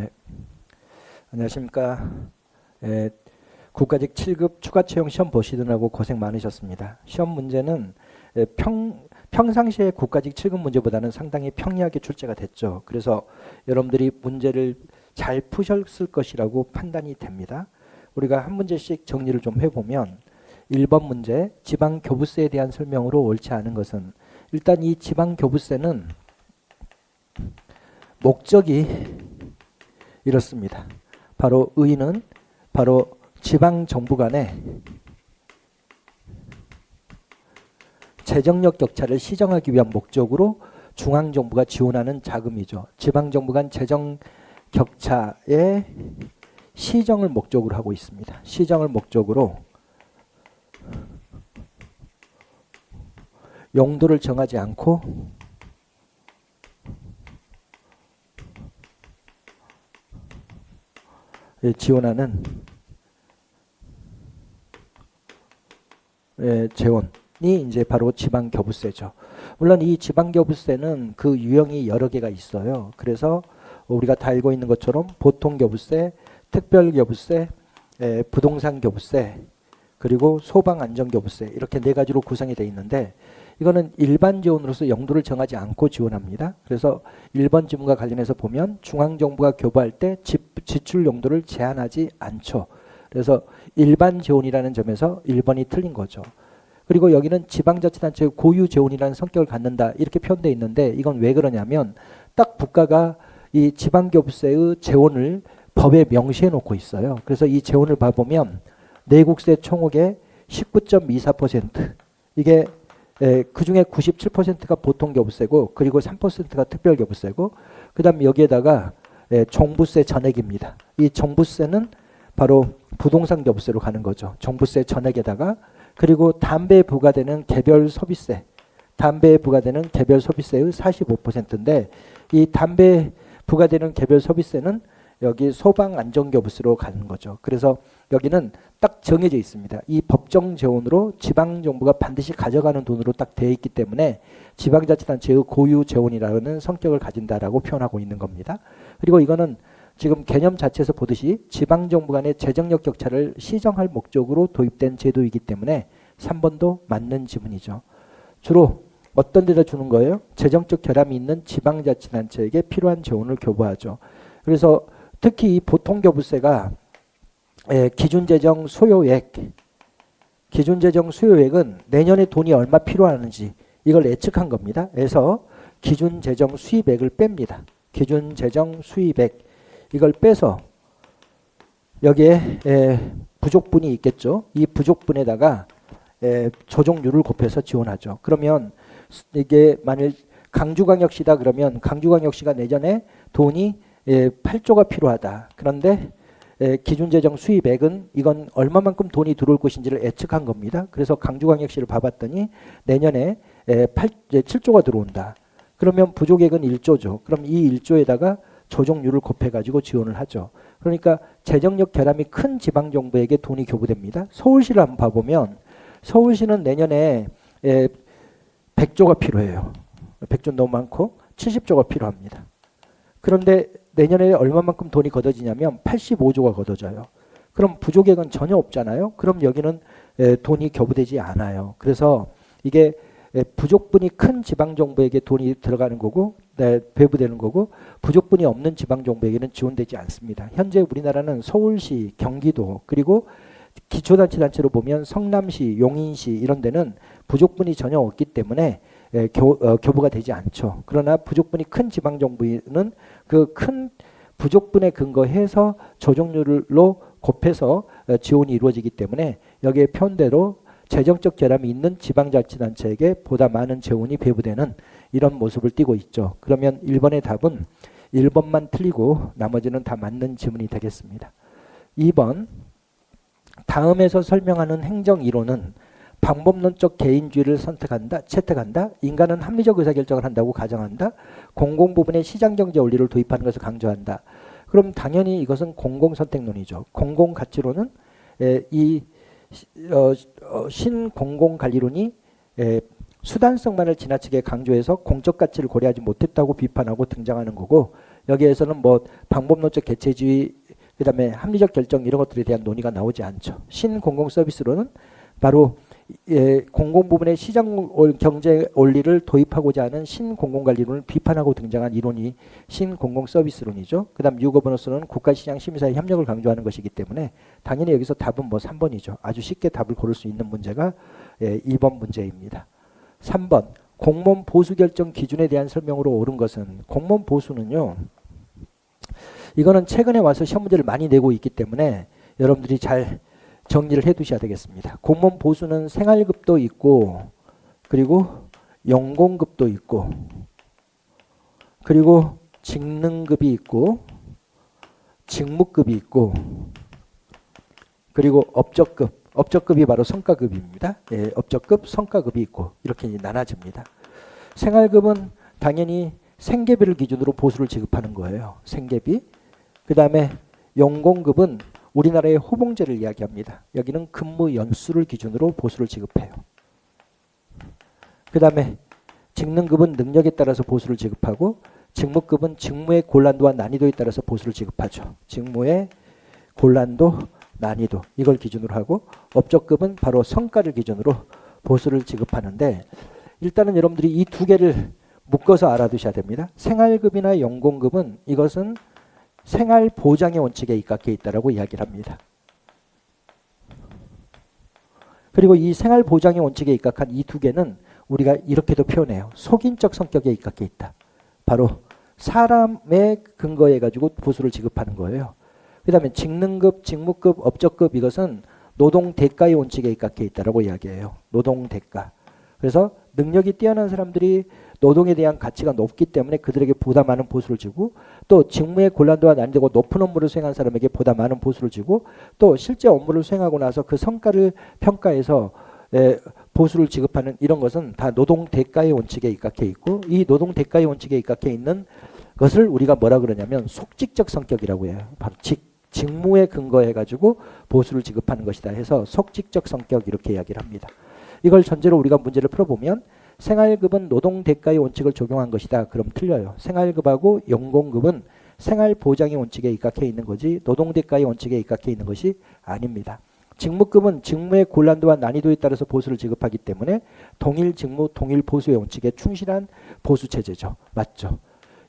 네, 안녕하십니까. 예, 국가직 7급 추가 채용 시험 보시느라고 고생 많으셨습니다. 시험 문제는 평상시에 국가직 7급 문제보다는 상당히 평이하게 출제가 됐죠. 그래서 여러분들이 문제를 잘 푸셨을 것이라고 판단이 됩니다. 우리가 한 문제씩 정리를 좀 해보면 1번 문제 지방교부세에 대한 설명으로 옳지 않은 것은, 일단 이 지방교부세는 목적이 이렇습니다. 바로 의의는 바로 지방정부 간의 재정력 격차를 시정하기 위한 목적으로 중앙정부가 지원하는 자금이죠. 지방정부 간 재정 격차의 시정을 목적으로 하고 있습니다. 시정을 목적으로 용도를 정하지 않고 지원하는 재원이 이제 바로 지방교부세죠. 물론 이 지방교부세는 그 유형이 여러 개가 있어요. 그래서 우리가 다 알고 있는 것처럼 보통교부세, 특별교부세, 부동산교부세, 그리고 소방안전교부세, 이렇게 네 가지로 구성이 되어 있는데, 이거는 일반 지원으로서 용도를 정하지 않고 지원합니다. 그래서 1번 지문과 관련해서 보면 중앙정부가 교부할 때 지출 용도를 제한하지 않죠. 그래서 일반 지원이라는 점에서 1번이 틀린 거죠. 그리고 여기는 지방자치단체의 고유 재원이라는 성격을 갖는다, 이렇게 표현되어 있는데, 이건 왜 그러냐면 딱 국가가 이 지방교부세의 재원을 법에 명시해 놓고 있어요. 그래서 이 재원을 봐보면 내국세 총액의 19.24%, 이게 그 중에 97%가 보통교부세고, 그리고 3%가 특별교부세고, 그 다음에 여기에다가 종부세 전액입니다. 이 종부세는 바로 부동산 교부세로 가는 거죠. 종부세 전액에다가, 그리고 담배에 부과되는 개별 소비세, 담배에 부과되는 개별 소비세의 45%인데, 이 담배에 부과되는 개별 소비세는 여기 소방안전교부세로 가는 거죠. 그래서 여기는 딱 정해져 있습니다. 이 법정 재원으로 지방정부가 반드시 가져가는 돈으로 딱 되어 있기 때문에 지방자치단체의 고유 재원이라는 성격을 가진다라고 표현하고 있는 겁니다. 그리고 이거는 지금 개념 자체에서 보듯이 지방정부 간의 재정력 격차를 시정할 목적으로 도입된 제도이기 때문에 3번도 맞는 지문이죠. 주로 어떤 데다 주는 거예요? 재정적 결함이 있는 지방자치단체에게 필요한 재원을 교부하죠. 그래서 특히 이 보통교부세가 기준재정 수요액은 내년에 돈이 얼마 필요하는지 이걸 예측한 겁니다. 그래서 기준재정 수입액을 뺍니다. 기준재정 수입액, 이걸 빼서 여기에 부족분이 있겠죠. 이 부족분에다가 조정률을 곱해서 지원하죠. 그러면 이게 만일 강주광역시다 그러면 강주광역시가 내년에 돈이 8조가 필요하다. 그런데 기준재정 수입액은 이건 얼마만큼 돈이 들어올 것인지를 예측한 겁니다. 그래서 강주광역시를 봐봤더니 내년에 7조가 들어온다. 그러면 부족액은 1조죠. 그럼 이 1조에다가 조정률을 곱해가지고 지원을 하죠. 그러니까 재정력 결함이 큰 지방정부에게 돈이 교부됩니다. 서울시를 한번 봐보면 서울시는 내년에 100조가 필요해요. 100조 너무 많고 70조가 필요합니다. 그런데 내년에 얼마만큼 돈이 걷어지냐면 85조가 걷어져요. 그럼 부족액은 전혀 없잖아요. 그럼 여기는 돈이 교부되지 않아요. 그래서 이게 부족분이 큰 지방정부에게 돈이 들어가는 거고, 배부되는 거고, 부족분이 없는 지방정부에게는 지원되지 않습니다. 현재 우리나라는 서울시, 경기도, 그리고 기초단체로 보면 성남시, 용인시 이런 데는 부족분이 전혀 없기 때문에 교부가 되지 않죠. 그러나 부족분이 큰 지방정부는 그 큰 부족분에 근거해서 조정률로 곱해서 지원이 이루어지기 때문에 여기에 표현대로 재정적 결함이 있는 지방자치단체에게 보다 많은 재원이 배부되는 이런 모습을 띠고 있죠. 그러면 1번의 답은 1번만 틀리고 나머지는 다 맞는 지문이 되겠습니다. 2번, 다음에서 설명하는 행정이론은 방법론적 개인주의를 채택한다. 인간은 합리적 의사결정을 한다고 가정한다. 공공부문의 시장경제 원리를 도입하는 것을 강조한다. 그럼 당연히 이것은 공공선택론이죠. 공공가치론은 이 신공공관리론이 수단성만을 지나치게 강조해서 공적 가치를 고려하지 못했다고 비판하고 등장하는 거고, 여기에서는 뭐 방법론적 개체주의, 그다음에 합리적 결정 이런 것들에 대한 논의가 나오지 않죠. 신공공 서비스로는 바로 공공 부분의 시장 경제 원리를 도입하고자 하는 신공공관리론을 비판하고 등장한 이론이 신공공 서비스론이죠. 그다음 유거버넌스는 국가시장 심사의 협력을 강조하는 것이기 때문에 당연히 여기서 답은 뭐 3번이죠. 아주 쉽게 답을 고를 수 있는 문제가 2번 문제입니다. 3번 공무원 보수 결정 기준에 대한 설명으로 옳은 것은, 공무원 보수는요, 이거는 최근에 와서 시험 문제를 많이 내고 있기 때문에 여러분들이 잘 정리를 해 두셔야 되겠습니다. 공무원 보수는 생활급도 있고, 그리고 연공급도 있고, 그리고 직능급이 있고, 직무급이 있고, 그리고 업적급. 업적급이 바로 성과급입니다. 예, 업적급, 성과급이 있고 이렇게 나눠집니다. 생활급은 당연히 생계비를 기준으로 보수를 지급하는 거예요. 생계비. 그 다음에 연공급은 우리나라의 호봉제를 이야기합니다. 여기는 근무 연수를 기준으로 보수를 지급해요. 그 다음에 직능급은 능력에 따라서 보수를 지급하고, 직무급은 직무의 곤란도와 난이도에 따라서 보수를 지급하죠. 직무의 곤란도, 난이도 이걸 기준으로 하고, 업적급은 바로 성과를 기준으로 보수를 지급하는데, 일단은 여러분들이 이 두 개를 묶어서 알아두셔야 됩니다. 생활급이나 연공급은 이것은 생활보장의 원칙에 입각해 있다라고 이야기를 합니다. 그리고 이 생활보장의 원칙에 입각한 이 두 개는 우리가 이렇게도 표현해요. 속인적 성격에 입각해 있다. 바로 사람의 근거해 가지고 보수를 지급하는 거예요. 그 다음에 직능급, 직무급, 업적급 이것은 노동 대가의 원칙에 입각해 있다라고 이야기해요. 노동 대가. 그래서 능력이 뛰어난 사람들이 노동에 대한 가치가 높기 때문에 그들에게 보다 많은 보수를 주고, 또 직무의 곤란도와 난이도가 높은 업무를 수행한 사람에게 보다 많은 보수를 주고, 또 실제 업무를 수행하고 나서 그 성과를 평가해서 보수를 지급하는 이런 것은 다 노동 대가의 원칙에 입각해 있고, 이 노동 대가의 원칙에 입각해 있는 것을 우리가 뭐라 그러냐면 속직적 성격이라고 해요. 바로 직무에 근거해 가지고 보수를 지급하는 것이다 해서 속직적 성격 이렇게 이야기를 합니다. 이걸 전제로 우리가 문제를 풀어보면 생활급은 노동 대가의 원칙을 적용한 것이다. 그럼 틀려요. 생활급하고 연공급은 생활보장의 원칙에 입각해 있는 거지 노동 대가의 원칙에 입각해 있는 것이 아닙니다. 직무급은 직무의 곤란도와 난이도에 따라서 보수를 지급하기 때문에 동일 직무, 동일 보수의 원칙에 충실한 보수 체제죠. 맞죠?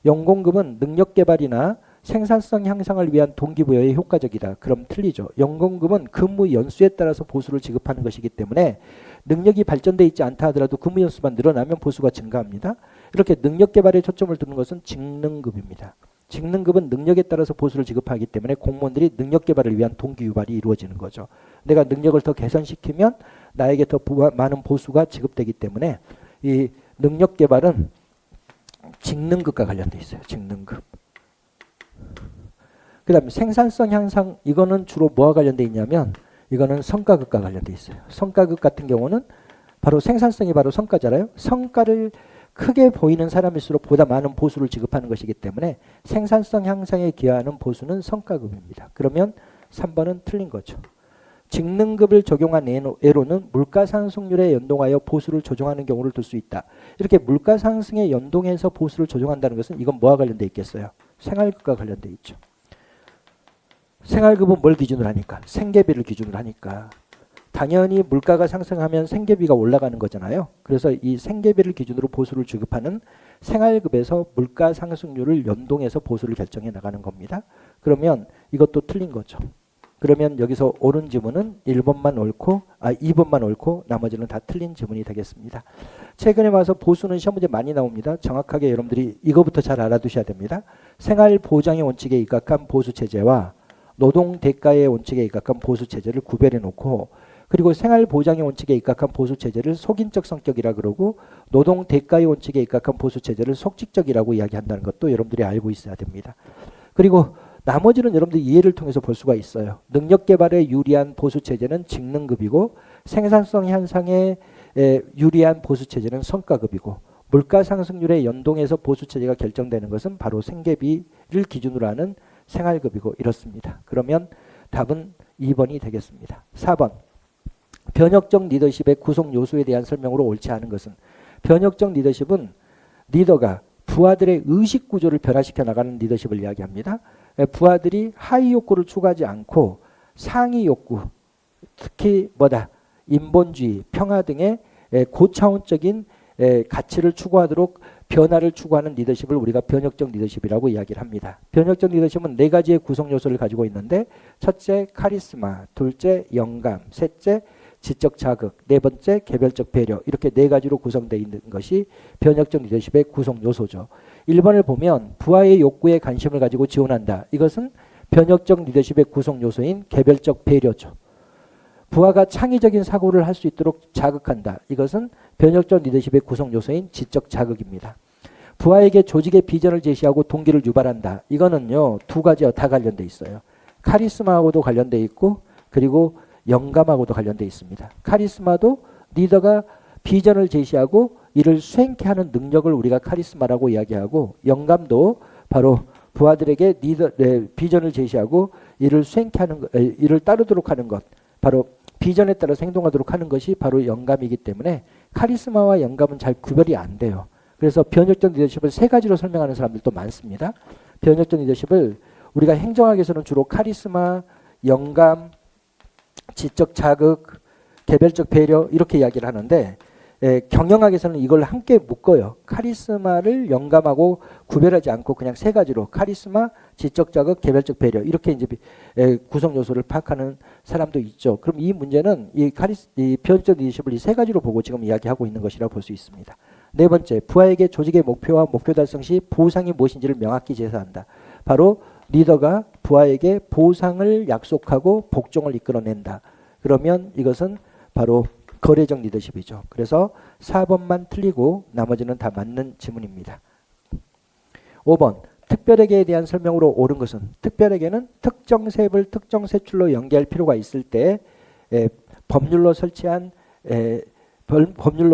연공급은 능력 개발이나 생산성 향상을 위한 동기부여에 효과적이다. 그럼 틀리죠. 연공급은 근무 연수에 따라서 보수를 지급하는 것이기 때문에 능력이 발전돼 있지 않다 하더라도 근무 연수만 늘어나면 보수가 증가합니다. 이렇게 능력 개발에 초점을 두는 것은 직능급입니다. 직능급은 능력에 따라서 보수를 지급하기 때문에 공무원들이 능력 개발을 위한 동기 유발이 이루어지는 거죠. 내가 능력을 더 개선시키면 나에게 더 많은 보수가 지급되기 때문에 이 능력 개발은 직능급과 관련돼 있어요. 직능급. 그 다음에 생산성 향상, 이거는 주로 뭐와 관련돼 있냐면 이거는 성과급과 관련돼 있어요. 성과급 같은 경우는 바로 생산성이 바로 성과잖아요. 성과를 크게 보이는 사람일수록 보다 많은 보수를 지급하는 것이기 때문에 생산성 향상에 기여하는 보수는 성과급입니다. 그러면 3번은 틀린 거죠. 직능급을 적용한 예로는 물가상승률에 연동하여 보수를 조정하는 경우를 둘 수 있다. 이렇게 물가상승에 연동해서 보수를 조정한다는 것은 이건 뭐와 관련돼 있겠어요? 생활급과 관련돼 있죠. 생활급은 뭘 기준으로 하니까? 생계비를 기준으로 하니까. 당연히 물가가 상승하면 생계비가 올라가는 거잖아요. 그래서 이 생계비를 기준으로 보수를 지급하는 생활급에서 물가 상승률을 연동해서 보수를 결정해 나가는 겁니다. 그러면 이것도 틀린 거죠. 그러면 여기서 옳은 지문은 1번만 옳고 2번만 옳고 나머지는 다 틀린 지문이 되겠습니다. 최근에 와서 보수는 시험 문제 많이 나옵니다. 정확하게 여러분들이 이거부터 잘 알아두셔야 됩니다. 생활보장의 원칙에 입각한 보수체제와 노동 대가의 원칙에 입각한 보수체제를 구별해 놓고, 그리고 생활보장의 원칙에 입각한 보수체제를 속인적 성격이라 그러고 노동 대가의 원칙에 입각한 보수체제를 속직적이라고 이야기한다는 것도 여러분들이 알고 있어야 됩니다. 그리고 나머지는 여러분들 이해를 통해서 볼 수가 있어요. 능력 개발에 유리한 보수체제는 직능급이고 생산성 향상에 유리한 보수체제는 성과급이고 물가 상승률에 연동해서 보수체제가 결정되는 것은 바로 생계비를 기준으로 하는 생활급이고 이렇습니다. 그러면 답은 2번이 되겠습니다. 4번. 변혁적 리더십의 구성 요소에 대한 설명으로 옳지 않은 것은, 변혁적 리더십은 리더가 부하들의 의식 구조를 변화시켜 나가는 리더십을 이야기합니다. 부하들이 하위 욕구를 추구하지 않고 상위 욕구, 특히 뭐다? 인본주의, 평화 등의 고차원적인 가치를 추구하도록 변화를 추구하는 리더십을 우리가 변혁적 리더십이라고 이야기를 합니다. 변혁적 리더십은 네 가지의 구성 요소를 가지고 있는데 첫째 카리스마, 둘째 영감, 셋째 지적 자극, 네 번째 개별적 배려, 이렇게 네 가지로 구성되어 있는 것이 변혁적 리더십의 구성 요소죠. 1번을 보면 부하의 욕구에 관심을 가지고 지원한다. 이것은 변혁적 리더십의 구성 요소인 개별적 배려죠. 부하가 창의적인 사고를 할 수 있도록 자극한다. 이것은 변혁적 리더십의 구성 요소인 지적 자극입니다. 부하에게 조직의 비전을 제시하고 동기를 유발한다. 이거는요, 두 가지와 다 관련돼 있어요. 카리스마하고도 관련돼 있고, 그리고 영감하고도 관련돼 있습니다. 카리스마도 리더가 비전을 제시하고 이를 수행케 하는 능력을 우리가 카리스마라고 이야기하고, 영감도 바로 부하들에게 비전을 제시하고 이를 수행케 하는 것, 이를 따르도록 하는 것, 바로 비전에 따라서 행동하도록 하는 것이 바로 영감이기 때문에 카리스마와 영감은 잘 구별이 안 돼요. 그래서 변혁적 리더십을 세 가지로 설명하는 사람들도 많습니다. 변혁적 리더십을 우리가 행정학에서는 주로 카리스마, 영감, 지적 자극, 개별적 배려 이렇게 이야기를 하는데 경영학에서는 이걸 함께 묶어요. 카리스마를 영감하고 구별하지 않고 그냥 세 가지로 카리스마, 지적 자극, 개별적 배려 이렇게 이제 구성 요소를 파악하는 사람도 있죠. 그럼 이 문제는 이 변혁적 리더십을 이 세 가지로 보고 지금 이야기하고 있는 것이라고 볼 수 있습니다. 네 번째, 부하에게 조직의 목표와 목표 달성 시 보상이 무엇인지를 명확히 제시한다. 바로 리더가 부하에게 보상을 약속하고 복종을 이끌어낸다. 그러면 이것은 바로 거래적 리더십이죠. 그래서 4번만 틀리고 나머지는 다 맞는 지문입니다. 5번, 특별에게에 대한 설명으로 옳은 것은 특별에게는 특정 세입을 특정 세출로 연계할 필요가 있을 때 법률로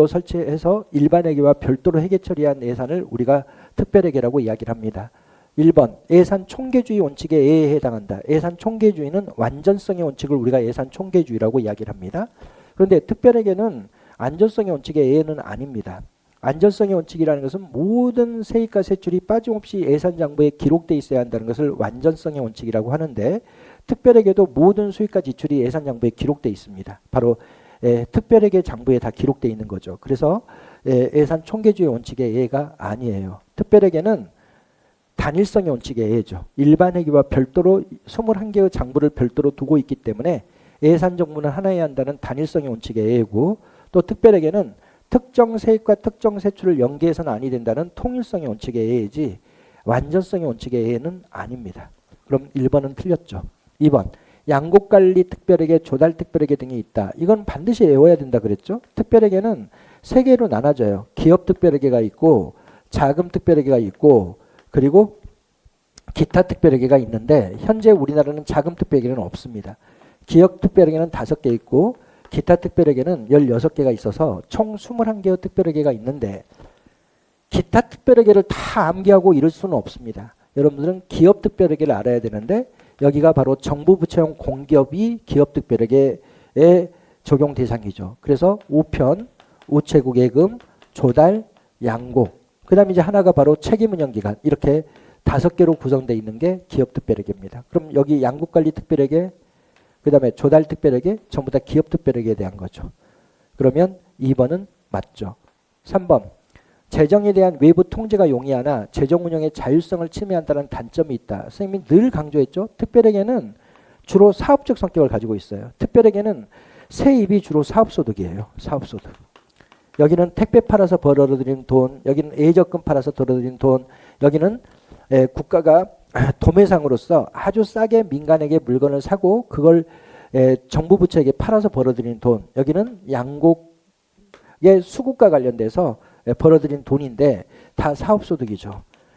설치해서 일반회계와 별도로 회계 처리한 예산을 우리가 특별회계라고 이야기를 합니다. 1번, 예산 총계주의 원칙에 A에 해당한다. 예산 총계주의는 완전성의 원칙을 우리가 예산 총계주의라고 이야기를 합니다. 그런데 특별회계는 안전성의 원칙의 A는 아닙니다. 안전성의 원칙이라는 것은 모든 세입과 세출이 빠짐없이 예산장부에 기록되어 있어야 한다는 것을 완전성의 원칙이라고 하는데 특별회계도 모든 수익과 지출이 예산장부에 기록되어 있습니다. 바로 특별회계 장부에 다 기록되어 있는 거죠. 그래서 예산 총계주의 원칙의 A가 아니에요. 특별회계는 단일성의 원칙의 A죠. 일반회계와 별도로 21개의 장부를 별도로 두고 있기 때문에 예산 정부는 하나여야 한다는 단일성의 원칙의 A고, 또 특별회계는 특정 세입과 특정 세출을 연계해서는 아니 된다는 통일성의 원칙의 A이지 완전성의 원칙의 A는 아닙니다. 그럼 1번은 틀렸죠. 2번, 양곡관리 특별회계, 조달 특별회계 등이 있다. 이건 반드시 외워야 된다 그랬죠. 특별회계는 세 개로 나눠져요. 기업 특별회계가 있고 자금 특별회계가 있고 그리고 기타 특별회계가 있는데 현재 우리나라는 자금 특별회계는 없습니다. 기업 특별회계는 5개 있고 기타 특별회계는 16개가 있어서 총 21개의 특별회계가 있는데 기타 특별회계를 다 암기하고 이룰 수는 없습니다. 여러분들은 기업 특별회계를 알아야 되는데 여기가 바로 정부 부처형 공기업이 기업 특별회계의 적용 대상이죠. 그래서 우편, 우체국 예금, 조달, 양곡, 그 다음에 이제 하나가 바로 책임운영기관, 이렇게 5개로 구성되어 있는 게 기업 특별회계입니다. 그럼 여기 양국관리 특별회계, 그 다음에 조달 특별회계, 전부 다 기업 특별회계에 대한 거죠. 그러면 2번은 맞죠. 3번, 재정에 대한 외부 통제가 용이하나 재정 운영의 자율성을 침해한다는 단점이 있다. 선생님이 늘 강조했죠. 특별회계는 주로 사업적 성격을 가지고 있어요. 특별회계는 세입이 주로 사업소득이에요. 사업소득. 여기는 택배 팔아서 벌어들인 돈, 여기는 예적금 팔아서 벌어들인 돈, 여기는 국가가 도매상으로서 아주 싸게 민간에게 물건을 사고 그걸 정부 부처에게 팔아서 벌어들인 돈, 여기는 양곡의 수국과 관련돼서 벌어들인 돈인데 다 사업소득이죠.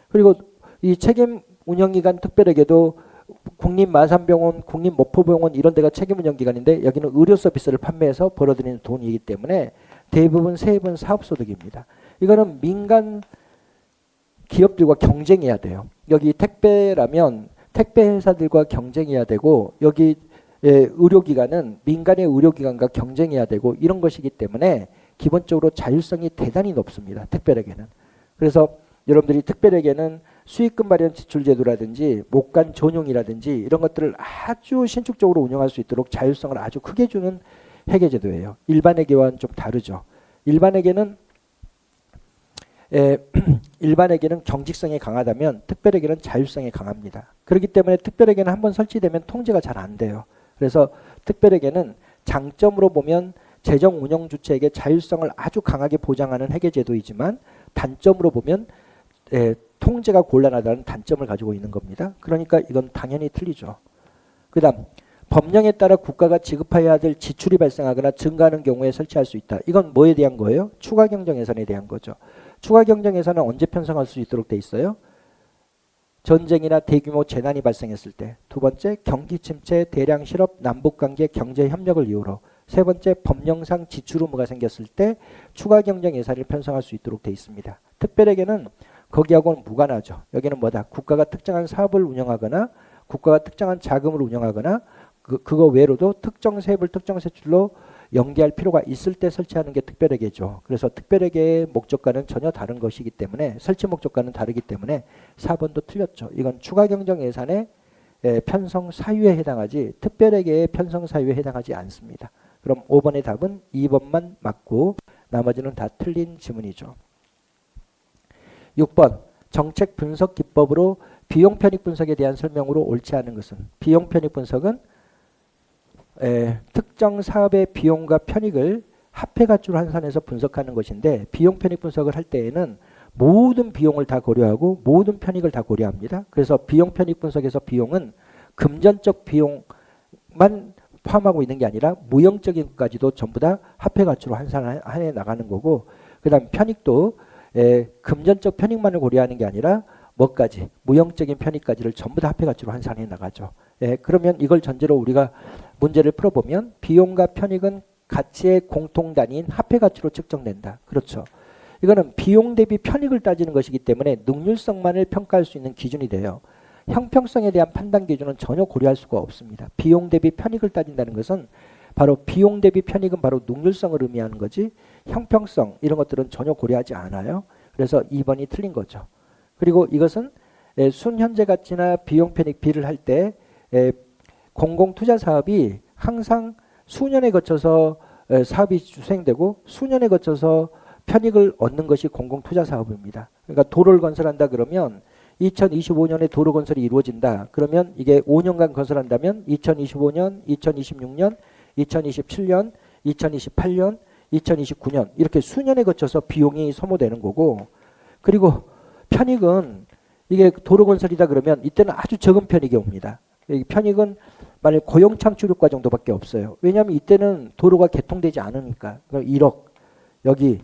그리고 이 책임운영기관 특별회계도 국립마산병원, 국립모포병원 이런 데가 책임운영기관인데 여기는 의료 서비스를 판매해서 벌어들이는 돈이기 때문에 대부분 세입은 사업소득입니다. 이거는 민간 기업들과 경쟁해야 돼요. 여기 택배라면 택배 회사들과 경쟁해야 되고 여기 의료기관은 민간의 의료기관과 경쟁해야 되고 이런 것이기 때문에 기본적으로 자율성이 대단히 높습니다. 특별회계는. 그래서 여러분들이 특별회계는 수익금 마련 지출제도라든지 목간 전용이라든지 이런 것들을 아주 신축적으로 운영할 수 있도록 자율성을 아주 크게 주는 회계제도예요. 일반 회계와는 좀 다르죠. 일반 회계는 일반 회계는 경직성이 강하다면 특별회계는 자율성이 강합니다. 그렇기 때문에 특별회계는 한번 설치되면 통제가 잘 안 돼요. 그래서 특별회계는 장점으로 보면 재정 운영 주체에게 자율성을 아주 강하게 보장하는 회계제도이지만 단점으로 보면 통제가 곤란하다는 단점을 가지고 있는 겁니다. 그러니까 이건 당연히 틀리죠. 그 다음 법령에 따라 국가가 지급해야 될 지출이 발생하거나 증가하는 경우에 설치할 수 있다. 이건 뭐에 대한 거예요? 추가 경정 예산에 대한 거죠. 추가 경정 예산은 언제 편성할 수 있도록 돼 있어요? 전쟁이나 대규모 재난이 발생했을 때. 두 번째, 경기 침체, 대량 실업, 남북 관계 경제 협력을 이유로. 세 번째, 법령상 지출 의무가 생겼을 때 추가 경정 예산을 편성할 수 있도록 돼 있습니다. 특별회계는 거기하고는 무관하죠. 여기는 뭐다? 국가가 특정한 사업을 운영하거나 국가가 특정한 자금을 운영하거나 그거 외로도 특정 세입을 특정 세출로 연계할 필요가 있을 때 설치하는 게 특별회계죠. 그래서 특별회계의 목적과는 전혀 다른 것이기 때문에 설치 목적과는 다르기 때문에 4번도 틀렸죠. 이건 추가 경정 예산의 편성 사유에 해당하지 특별회계의 편성 사유에 해당하지 않습니다. 그럼 5번의 답은 2번만 맞고 나머지는 다 틀린 지문이죠. 6번 정책 분석 기법으로 비용 편익 분석에 대한 설명으로 옳지 않은 것은 비용 편익 분석은 특정 사업의 비용과 편익을 합해 가치로 환산해서 분석하는 것인데 비용 편익 분석을 할 때에는 모든 비용을 다 고려하고 모든 편익을 다 고려합니다. 그래서 비용 편익 분석에서 비용은 금전적 비용만 포함하고 있는 게 아니라 무형적인 것까지도 전부 다 합해 가치로 환산해 나가는 거고 그다음 편익도 금전적 편익만을 고려하는 게 아니라 뭐까지 무형적인 편익까지를 전부 다 합해 가치로 환산해 나가죠. 그러면 이걸 전제로 우리가 문제를 풀어보면 비용과 편익은 가치의 공통 단위인 합해 가치로 측정된다. 그렇죠. 이거는 비용 대비 편익을 따지는 것이기 때문에 능률성만을 평가할 수 있는 기준이 돼요. 형평성에 대한 판단 기준은 전혀 고려할 수가 없습니다. 비용 대비 편익을 따진다는 것은 바로 비용 대비 편익은 바로 능률성을 의미하는 거지 형평성 이런 것들은 전혀 고려하지 않아요. 그래서 2번이 틀린 거죠. 그리고 이것은 순현재 가치나 비용 편익 비를 할 때 공공투자 사업이 항상 수년에 거쳐서 사업이 수행되고 수년에 거쳐서 편익을 얻는 것이 공공투자 사업입니다. 그러니까 도로를 건설한다 그러면 2025년에 도로 건설이 이루어진다. 그러면 이게 5년간 건설한다면 2025년, 2026년, 2027년, 2028년, 2029년 이렇게 수년에 거쳐서 비용이 소모되는 거고 그리고 편익은 이게 도로 건설이다 그러면 이때는 아주 적은 편익이 옵니다. 이 편익은 만약 고용 창출효과 정도밖에 없어요. 왜냐하면 이때는 도로가 개통되지 않으니까 1억 여기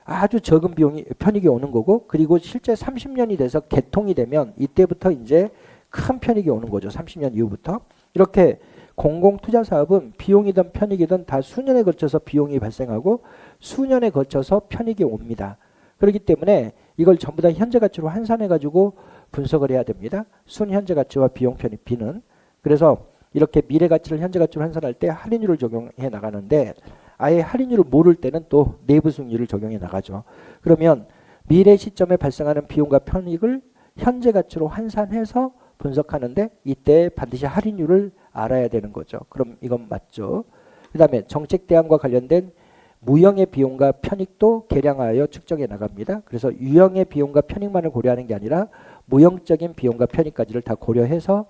아주 적은 비용이 편익이 오는 거고 그리고 실제 30년이 돼서 개통이 되면 이때부터 이제 큰 편익이 오는 거죠. 30년 이후부터 이렇게 공공투자 사업은 비용이든 편익이든 다 수년에 걸쳐서 비용이 발생하고 수년에 걸쳐서 편익이 옵니다. 그렇기 때문에 이걸 전부 다 현재 가치로 환산해 가지고 분석을 해야 됩니다. 순현재 가치와 비용 편익 비는 그래서 이렇게 미래 가치를 현재 가치로 환산할 때 할인율을 적용해 나가는데 아예 할인율을 모를 때는 또 내부 수익률을 적용해 나가죠. 그러면 미래 시점에 발생하는 비용과 편익을 현재 가치로 환산해서 분석하는데 이때 반드시 할인율을 알아야 되는 거죠. 그럼 이건 맞죠. 그 다음에 정책 대안과 관련된 무형의 비용과 편익도 계량하여 측정해 나갑니다. 그래서 유형의 비용과 편익만을 고려하는 게 아니라 무형적인 비용과 편익까지를 다 고려해서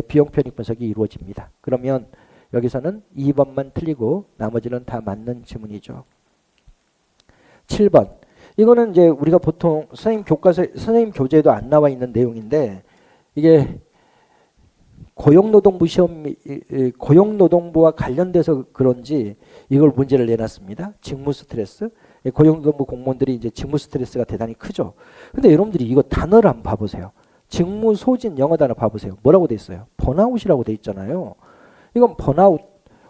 비용 편익 분석이 이루어집니다. 그러면 여기서는 2번만 틀리고 나머지는 다 맞는 지문이죠. 7번. 이거는 이제 우리가 보통 선생님 교과서, 선생님 교재에도 안 나와 있는 내용인데 이게 고용노동부 시험, 고용노동부와 관련돼서 그런지 이걸 문제를 내놨습니다. 직무 스트레스. 고용노동부 공무원들이 이제 직무 스트레스가 대단히 크죠. 근데 여러분들이 이거 단어를 한번 봐보세요. 직무 소진 영어 단어 봐보세요. 뭐라고 돼 있어요? 번아웃이라고 돼 있잖아요. 이건 번아웃.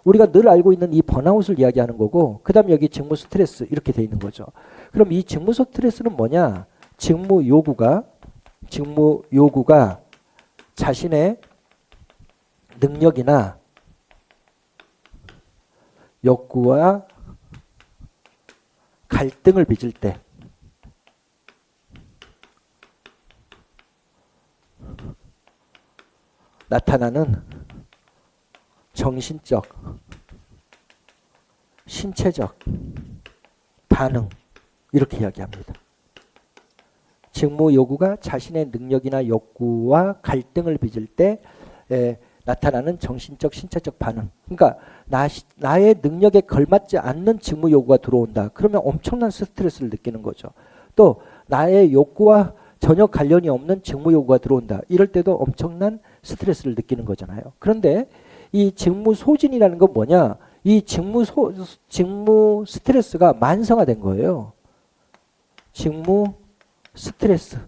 우리가 늘 알고 있는 이 번아웃을 이야기하는 거고 그 다음에 여기 직무 스트레스 이렇게 돼 있는 거죠. 그럼 이 직무 스트레스는 뭐냐? 직무 요구가 자신의 능력이나 욕구와 갈등을 빚을 때 나타나는 정신적, 신체적 반응 이렇게 이야기합니다. 직무 요구가 자신의 능력이나 욕구와 갈등을 빚을 때 나타나는 정신적, 신체적 반응. 그러니까 나의 능력에 걸맞지 않는 직무 요구가 들어온다. 그러면 엄청난 스트레스를 느끼는 거죠. 또 나의 욕구와 전혀 관련이 없는 직무 요구가 들어온다. 이럴 때도 엄청난 스트레스를 느끼는 거잖아요. 그런데 이 직무 소진이라는 건 뭐냐? 이 직무 스트레스가 만성화된 거예요. 직무 스트레스의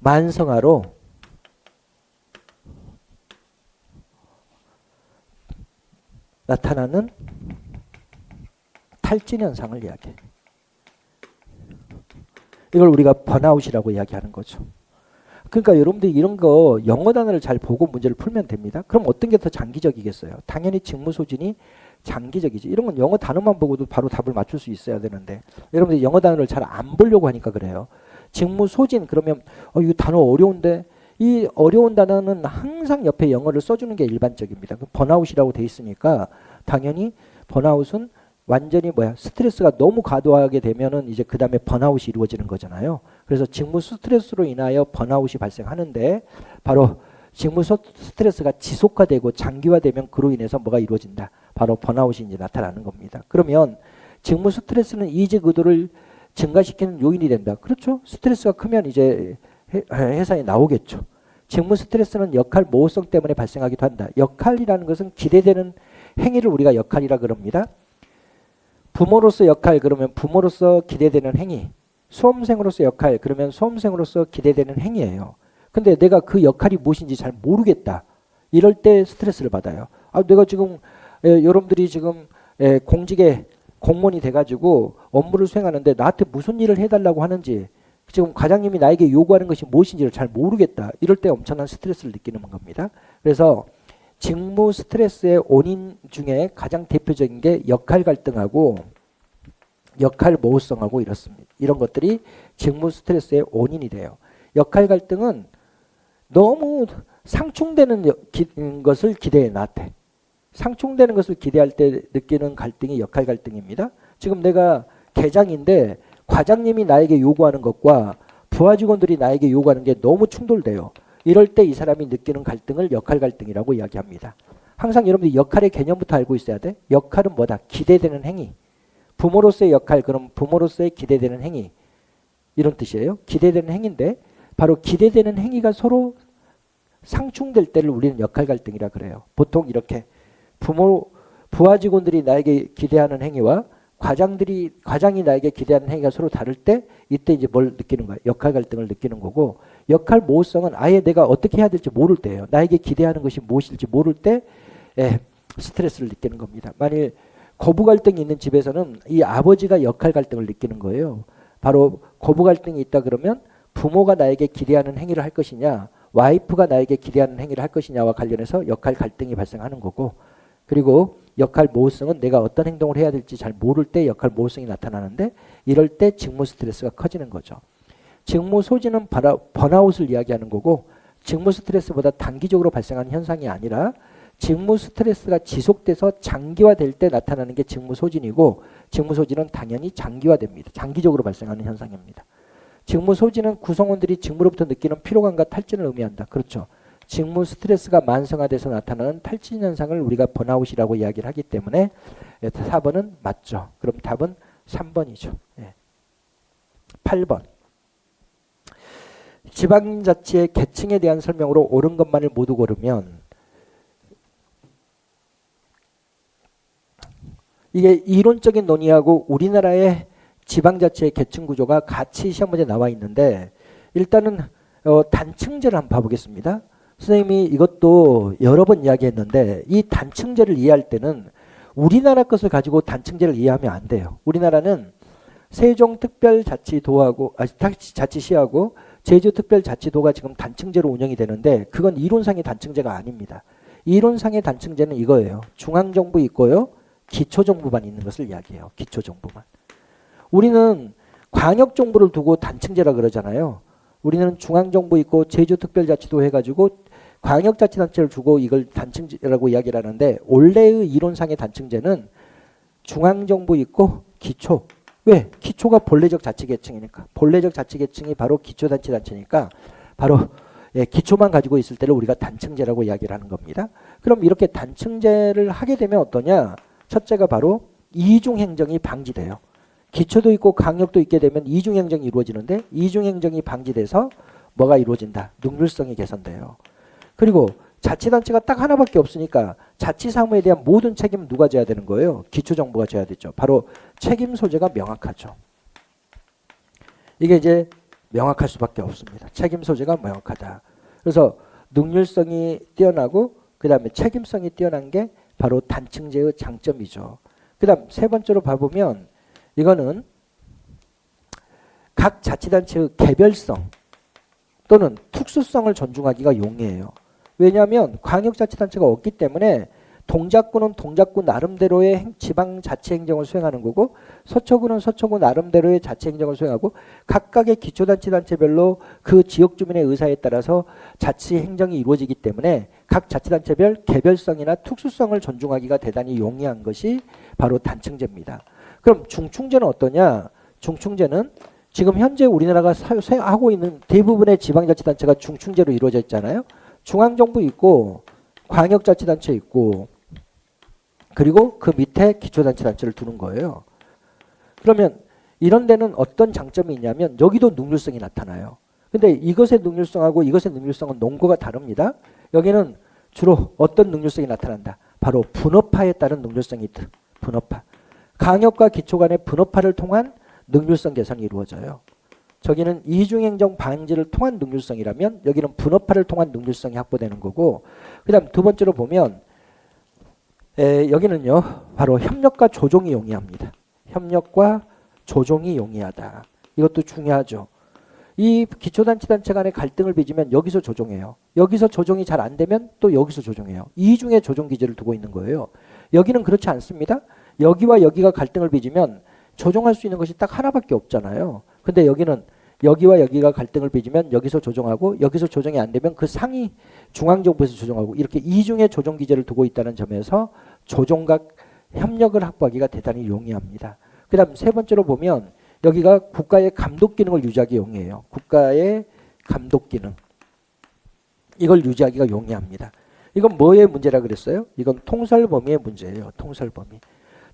만성화로 나타나는 탈진 현상을 이야기해. 이걸 우리가 번아웃이라고 이야기하는 거죠. 그러니까 여러분들이 이런 거 영어 단어를 잘 보고 문제를 풀면 됩니다. 그럼 어떤 게 더 장기적이겠어요? 당연히 직무 소진이 장기적이지. 이런 건 영어 단어만 보고도 바로 답을 맞출 수 있어야 되는데 여러분들이 영어 단어를 잘 안 보려고 하니까 그래요. 직무 소진 그러면 이 단어 어려운데 이 어려운 단어는 항상 옆에 영어를 써주는 게 일반적입니다. 번아웃이라고 돼 있으니까 당연히 번아웃은 완전히 스트레스가 너무 과도하게 되면은 이제 그 다음에 번아웃이 이루어지는 거잖아요. 그래서 직무 스트레스로 인하여 번아웃이 발생하는데 바로 직무 스트레스가 지속화되고 장기화되면 그로 인해서 뭐가 이루어진다. 바로 번아웃이 이제 나타나는 겁니다. 그러면 직무 스트레스는 이직 의도를 증가시키는 요인이 된다. 그렇죠? 스트레스가 크면 이제 회사에 나오겠죠. 직무 스트레스는 역할 모호성 때문에 발생하기도 한다. 역할이라는 것은 기대되는 행위를 우리가 역할이라 그럽니다. 부모로서 역할 그러면 부모로서 기대되는 행위, 수험생으로서 역할 그러면 수험생으로서 기대되는 행위예요. 근데 내가 그 역할이 무엇인지 잘 모르겠다. 이럴 때 스트레스를 받아요. 내가 지금 여러분들이 지금 공직에 공무원이 돼가지고 업무를 수행하는데 나한테 무슨 일을 해달라고 하는지 지금 과장님이 나에게 요구하는 것이 무엇인지를 잘 모르겠다. 이럴 때 엄청난 스트레스를 느끼는 겁니다. 그래서 직무 스트레스의 원인 중에 가장 대표적인 게 역할 갈등하고 역할 모호성하고 이렇습니다. 이런 것들이 직무 스트레스의 원인이 돼요. 역할 갈등은 너무 상충되는 것을 기대해 나한테. 상충되는 것을 기대할 때 느끼는 갈등이 역할 갈등입니다. 지금 내가 계장인데 과장님이 나에게 요구하는 것과 부하 직원들이 나에게 요구하는 게 너무 충돌돼요. 이럴 때 이 사람이 느끼는 갈등을 역할 갈등이라고 이야기합니다. 항상 여러분들이 역할의 개념부터 알고 있어야 돼. 역할은 뭐다? 기대되는 행위. 부모로서의 역할, 그럼 부모로서의 기대되는 행위. 이런 뜻이에요. 기대되는 행위인데 바로 기대되는 행위가 서로 상충될 때를 우리는 역할 갈등이라 그래요. 보통 이렇게 부하 직원들이 나에게 기대하는 행위와 과장이 나에게 기대하는 행위가 서로 다를 때 이때 이제 뭘 느끼는 거야? 역할 갈등을 느끼는 거고 역할 모호성은 아예 내가 어떻게 해야 될지 모를 때예요. 나에게 기대하는 것이 무엇일지 모를 때 스트레스를 느끼는 겁니다. 만일 거부 갈등이 있는 집에서는 이 아버지가 역할 갈등을 느끼는 거예요. 바로 거부 갈등이 있다 그러면 부모가 나에게 기대하는 행위를 할 것이냐 와이프가 나에게 기대하는 행위를 할 것이냐와 관련해서 역할 갈등이 발생하는 거고 그리고 역할 모호성은 내가 어떤 행동을 해야 될지 잘 모를 때 역할 모호성이 나타나는데 이럴 때 직무 스트레스가 커지는 거죠. 직무 소진은 번아웃을 이야기하는 거고 직무 스트레스보다 단기적으로 발생하는 현상이 아니라 직무 스트레스가 지속돼서 장기화될 때 나타나는 게 직무 소진이고 직무 소진은 당연히 장기화됩니다. 장기적으로 발생하는 현상입니다. 직무 소진은 구성원들이 직무로부터 느끼는 피로감과 탈진을 의미한다. 그렇죠. 직무 스트레스가 만성화돼서 나타나는 탈진 현상을 우리가 번아웃이라고 이야기를 하기 때문에 4번은 맞죠. 그럼 답은 3번이죠. 8번. 지방자치의 계층에 대한 설명으로 옳은 것만을 모두 고르면 이게 이론적인 논의하고 우리나라의 지방자치의 계층 구조가 같이 시험 문제에 나와 있는데 일단은 단층제를 한번 봐보겠습니다. 선생님이 이것도 여러 번 이야기했는데 이 단층제를 이해할 때는 우리나라 것을 가지고 단층제를 이해하면 안 돼요. 우리나라는 세종특별자치도하고 자치시하고 제주특별자치도가 지금 단층제로 운영이 되는데 그건 이론상의 단층제가 아닙니다. 이론상의 단층제는 이거예요. 중앙정부 있고요. 기초정부만 있는 것을 이야기해요. 기초정부만. 우리는 광역정부를 두고 단층제라 그러잖아요. 우리는 중앙정부 있고 제주특별자치도 해가지고 광역자치단체를 주고 이걸 단층제라고 이야기를 하는데 원래의 이론상의 단층제는 중앙정부 있고 기초. 왜? 기초가 본래적 자치계층이니까. 본래적 자치계층이 바로 기초단체단체니까 바로 기초만 가지고 있을 때를 우리가 단층제라고 이야기를 하는 겁니다. 그럼 이렇게 단층제를 하게 되면 어떠냐? 첫째가 바로 이중행정이 방지돼요. 기초도 있고 강력도 있게 되면 이중행정이 이루어지는데 이중행정이 방지돼서 뭐가 이루어진다? 능률성이 개선돼요. 그리고 자치단체가 딱 하나밖에 없으니까 자치사무에 대한 모든 책임은 누가 져야 되는 거예요? 기초정부가 져야 되죠. 바로 책임 소재가 명확하죠. 이게 이제 명확할 수밖에 없습니다. 책임 소재가 명확하다. 그래서 능률성이 뛰어나고 그 다음에 책임성이 뛰어난 게 바로 단층제의 장점이죠. 그 다음 세 번째로 봐보면 이거는 각 자치단체의 개별성 또는 특수성을 존중하기가 용이해요. 왜냐하면 광역자치단체가 없기 때문에 동작구는 동작구 나름대로의 지방자치행정을 수행하는 거고 서초구는 서초구 나름대로의 자치행정을 수행하고 각각의 기초자치단체별로 그 지역 주민의 의사에 따라서 자치행정이 이루어지기 때문에 각 자치단체별 개별성이나 특수성을 존중하기가 대단히 용이한 것이 바로 단층제입니다. 그럼 중충제는 어떠냐? 중충제는 지금 현재 우리나라가 하고 있는 대부분의 지방자치단체가 중충제로 이루어져 있잖아요. 중앙정부 있고 광역자치단체 있고 그리고 그 밑에 기초단체단체를 두는 거예요. 그러면 이런 데는 어떤 장점이 있냐면 여기도 능률성이 나타나요. 근데 이것의 능률성하고 이것의 능률성은 농도가 다릅니다. 여기는 주로 어떤 능률성이 나타난다. 바로 분업화에 따른 능률성이 있다. 분업화. 강역과 기초 간의 분업화를 통한 능률성 개선이 이루어져요. 저기는 이중행정 방지를 통한 능률성이라면 여기는 분업화를 통한 능률성이 확보되는 거고 그 다음 두 번째로 보면 여기는요 바로 협력과 조정이 용이합니다. 협력과 조정이 용이하다. 이것도 중요하죠. 이 기초단체단체 간의 갈등을 빚으면 여기서 조정해요. 여기서 조정이 잘 안 되면 또 여기서 조정해요. 이중의 조정 기제를 두고 있는 거예요. 여기는 그렇지 않습니다. 여기와 여기가 갈등을 빚으면 조정할 수 있는 것이 딱 하나밖에 없잖아요. 근데 여기는 여기와 여기가 갈등을 빚으면 여기서 조정하고 여기서 조정이 안 되면 그 상위 중앙정부에서 조정하고 이렇게 이중의 조정 기제를 두고 있다는 점에서 조정과 협력을 확보하기가 대단히 용이합니다. 그 다음 세 번째로 보면 여기가 국가의 감독 기능을 유지하기 용이해요. 국가의 감독 기능. 이걸 유지하기가 용이합니다. 이건 뭐의 문제라 그랬어요? 이건 통설 범위의 문제예요. 통설 범위.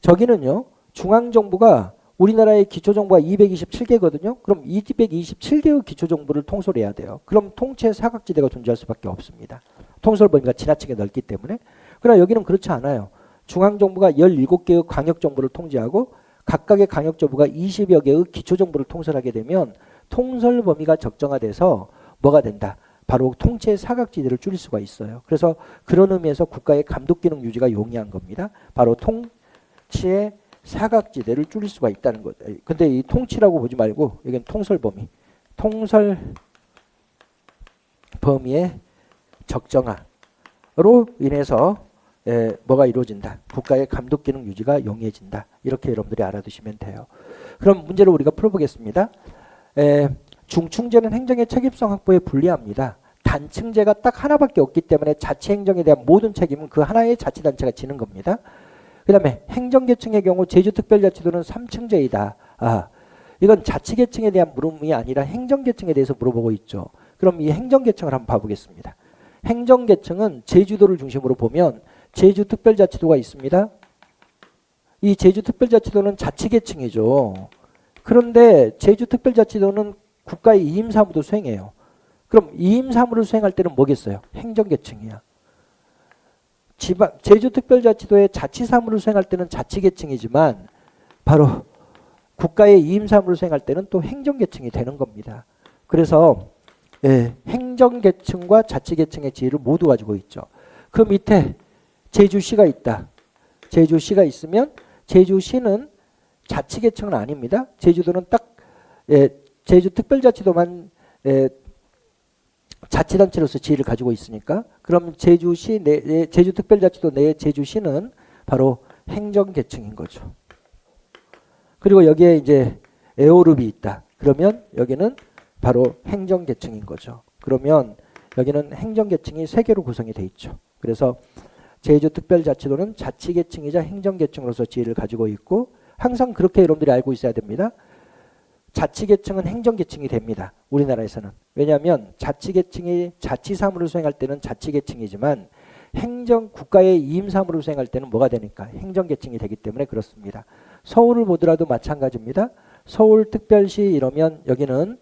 저기는요. 중앙정부가 우리나라의 기초정부가 227개거든요. 그럼 227개의 기초정부를 통솔해야 돼요. 그럼 통치 사각지대가 존재할 수밖에 없습니다. 통솔 범위가 지나치게 넓기 때문에. 그러나 여기는 그렇지 않아요. 중앙정부가 17개의 광역정부를 통제하고 각각의 광역정부가 20여 개의 기초정부를 통솔하게 되면 통솔 범위가 적정화돼서 뭐가 된다? 바로 통치의 사각지대를 줄일 수가 있어요. 그래서 그런 의미에서 국가의 감독기능 유지가 용이한 겁니다. 바로 통치의 사각지대를 줄일 수가 있다는 것. 근데 이 통치라고 보지 말고 이건 통솔 범위. 통솔 범위의 적정화로 인해서 뭐가 이루어진다. 국가의 감독 기능 유지가 용이해진다. 이렇게 여러분들이 알아두시면 돼요. 그럼 문제를 우리가 풀어보겠습니다. 중충제는 행정의 책임성 확보에 불리합니다. 단층제가 딱 하나밖에 없기 때문에 자치행정에 대한 모든 책임은 그 하나의 자치단체가 지는 겁니다. 그 다음에 행정계층의 경우 제주특별자치도는 3층제이다. 이건 자치계층에 대한 물음이 아니라 행정계층에 대해서 물어보고 있죠. 그럼 이 행정계층을 한번 봐보겠습니다. 행정계층은 제주도를 중심으로 보면 제주특별자치도가 있습니다. 이 제주특별자치도는 자치계층이죠. 그런데 제주특별자치도는 국가의 이임사무도 수행해요. 그럼 이임사무를 수행할 때는 뭐겠어요? 행정계층이야. 제주특별자치도의 자치사무를 수행할 때는 자치계층이지만 바로 국가의 이임사무를 수행할 때는 또 행정계층이 되는 겁니다. 그래서 행정계층과 자치계층의 지위를 모두 가지고 있죠. 그 밑에 제주시가 있다. 제주시가 있으면 제주시는 자치계층은 아닙니다. 제주도는 딱 제주특별자치도만 자치단체로서 지위를 가지고 있으니까 그럼 제주특별자치도 내의 제주시는 바로 행정계층인 거죠. 그리고 여기에 이제 에어룹이 있다. 그러면 여기는 바로 행정계층인 거죠. 그러면 여기는 행정계층이 3개로 구성이 돼 있죠. 그래서 제주특별자치도는 자치계층이자 행정계층으로서 지위를 가지고 있고 항상 그렇게 여러분들이 알고 있어야 됩니다. 자치계층은 행정계층이 됩니다. 우리나라에서는. 왜냐하면 자치계층이 자치사무를 수행할 때는 자치계층이지만 국가의 이임사무를 수행할 때는 뭐가 되니까 행정계층이 되기 때문에 그렇습니다. 서울을 보더라도 마찬가지입니다. 서울특별시 이러면 여기는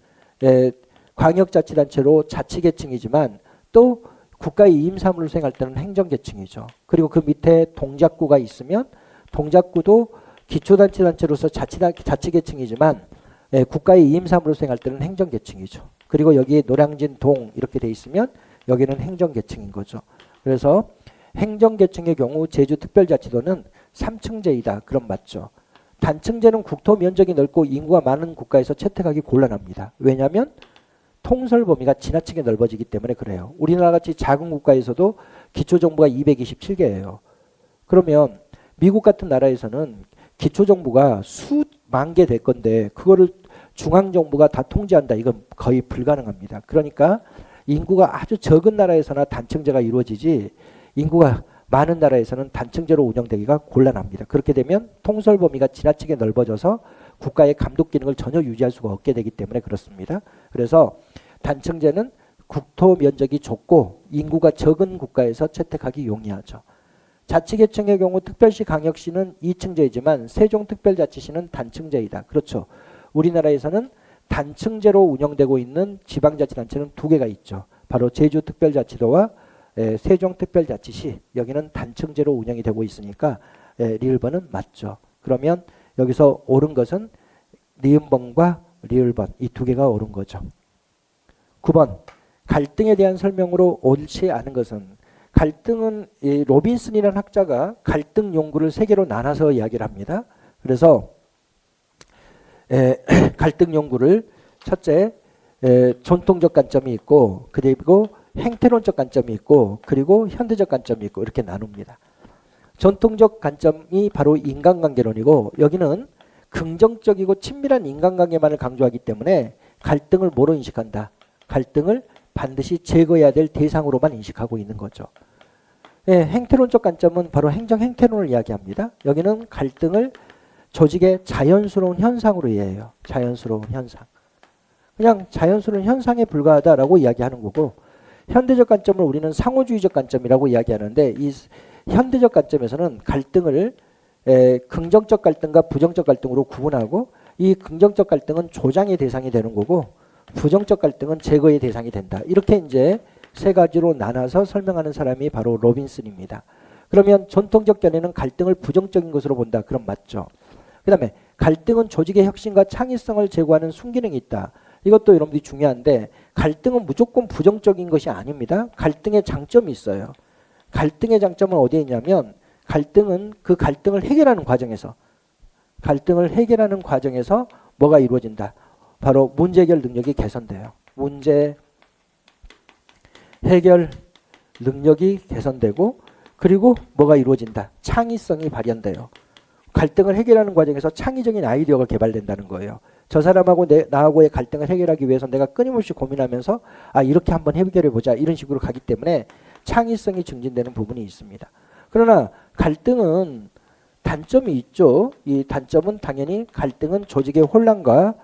광역자치단체로 자치계층이지만 또 국가의 이임사무를 수행할 때는 행정계층이죠. 그리고 그 밑에 동작구가 있으면 동작구도 기초단체단체로서 자치계층이지만 국가의 이임사무를 수행할 때는 행정계층이죠. 그리고 여기 노량진 동 이렇게 돼 있으면 여기는 행정계층인 거죠. 그래서 행정계층의 경우 제주특별자치도는 3층제이다. 그럼 맞죠. 단층제는 국토 면적이 넓고 인구가 많은 국가에서 채택하기 곤란합니다. 왜냐하면 통솔 범위가 지나치게 넓어지기 때문에 그래요. 우리나라 같이 작은 국가에서도 기초정부가 227개예요. 그러면 미국 같은 나라에서는 기초정부가 수만 개 될 건데 그거를 중앙정부가 다 통제한다. 이건 거의 불가능합니다. 그러니까 인구가 아주 적은 나라에서나 단층제가 이루어지지 인구가 많은 나라에서는 단층제로 운영되기가 곤란합니다. 그렇게 되면 통솔 범위가 지나치게 넓어져서 국가의 감독 기능을 전혀 유지할 수가 없게 되기 때문에 그렇습니다. 그래서 단층제는 국토 면적이 좁고 인구가 적은 국가에서 채택하기 용이하죠. 자치계층의 경우 특별시 광역시는 2층제이지만 세종특별자치시는 단층제이다. 그렇죠. 우리나라에서는 단층제로 운영되고 있는 지방자치단체는 2개가 있죠. 바로 제주특별자치도와 세종특별자치시. 여기는 단층제로 운영이 되고 있으니까 리을번은 맞죠. 그러면 여기서 옳은 것은 니은번과 리을번 이 2개가 옳은 거죠. 9번 갈등에 대한 설명으로 옳지 않은 것은 갈등은 로빈슨이라는 학자가 갈등 연구를 3개로 나눠서 이야기를 합니다. 그래서 갈등 연구를 첫째 전통적 관점이 있고 그리고 행태론적 관점이 있고 그리고 현대적 관점이 있고 이렇게 나눕니다. 전통적 관점이 바로 인간관계론이고 여기는 긍정적이고 친밀한 인간관계만을 강조하기 때문에 갈등을 뭐로 인식한다? 갈등을 반드시 제거해야 될 대상으로만 인식하고 있는 거죠. 행태론적 관점은 바로 행정행태론을 이야기합니다. 여기는 갈등을 조직의 자연스러운 현상으로 이해해요. 자연스러운 현상. 그냥 자연스러운 현상에 불과하다라고 이야기하는 거고 현대적 관점을 우리는 상호주의적 관점이라고 이야기하는데 이 현대적 관점에서는 갈등을 긍정적 갈등과 부정적 갈등으로 구분하고 이 긍정적 갈등은 조장의 대상이 되는 거고 부정적 갈등은 제거의 대상이 된다. 이렇게 이제 3가지로 나눠서 설명하는 사람이 바로 로빈슨입니다. 그러면 전통적 견해는 갈등을 부정적인 것으로 본다. 그럼 맞죠. 그 다음에 갈등은 조직의 혁신과 창의성을 제고하는 순기능이 있다. 이것도 여러분들이 중요한데 갈등은 무조건 부정적인 것이 아닙니다. 갈등의 장점이 있어요. 갈등의 장점은 어디에 있냐면 갈등은 그 갈등을 해결하는 과정에서 뭐가 이루어진다. 바로 문제 해결 능력이 개선돼요. 문제 해결 능력이 개선되고 그리고 뭐가 이루어진다. 창의성이 발현돼요. 갈등을 해결하는 과정에서 창의적인 아이디어가 개발된다는 거예요. 저 사람하고 나하고의 갈등을 해결하기 위해서 내가 끊임없이 고민하면서 이렇게 한번 해결해 보자 이런 식으로 가기 때문에 창의성이 증진되는 부분이 있습니다. 그러나 갈등은 단점이 있죠. 이 단점은 당연히 갈등은 조직의 혼란과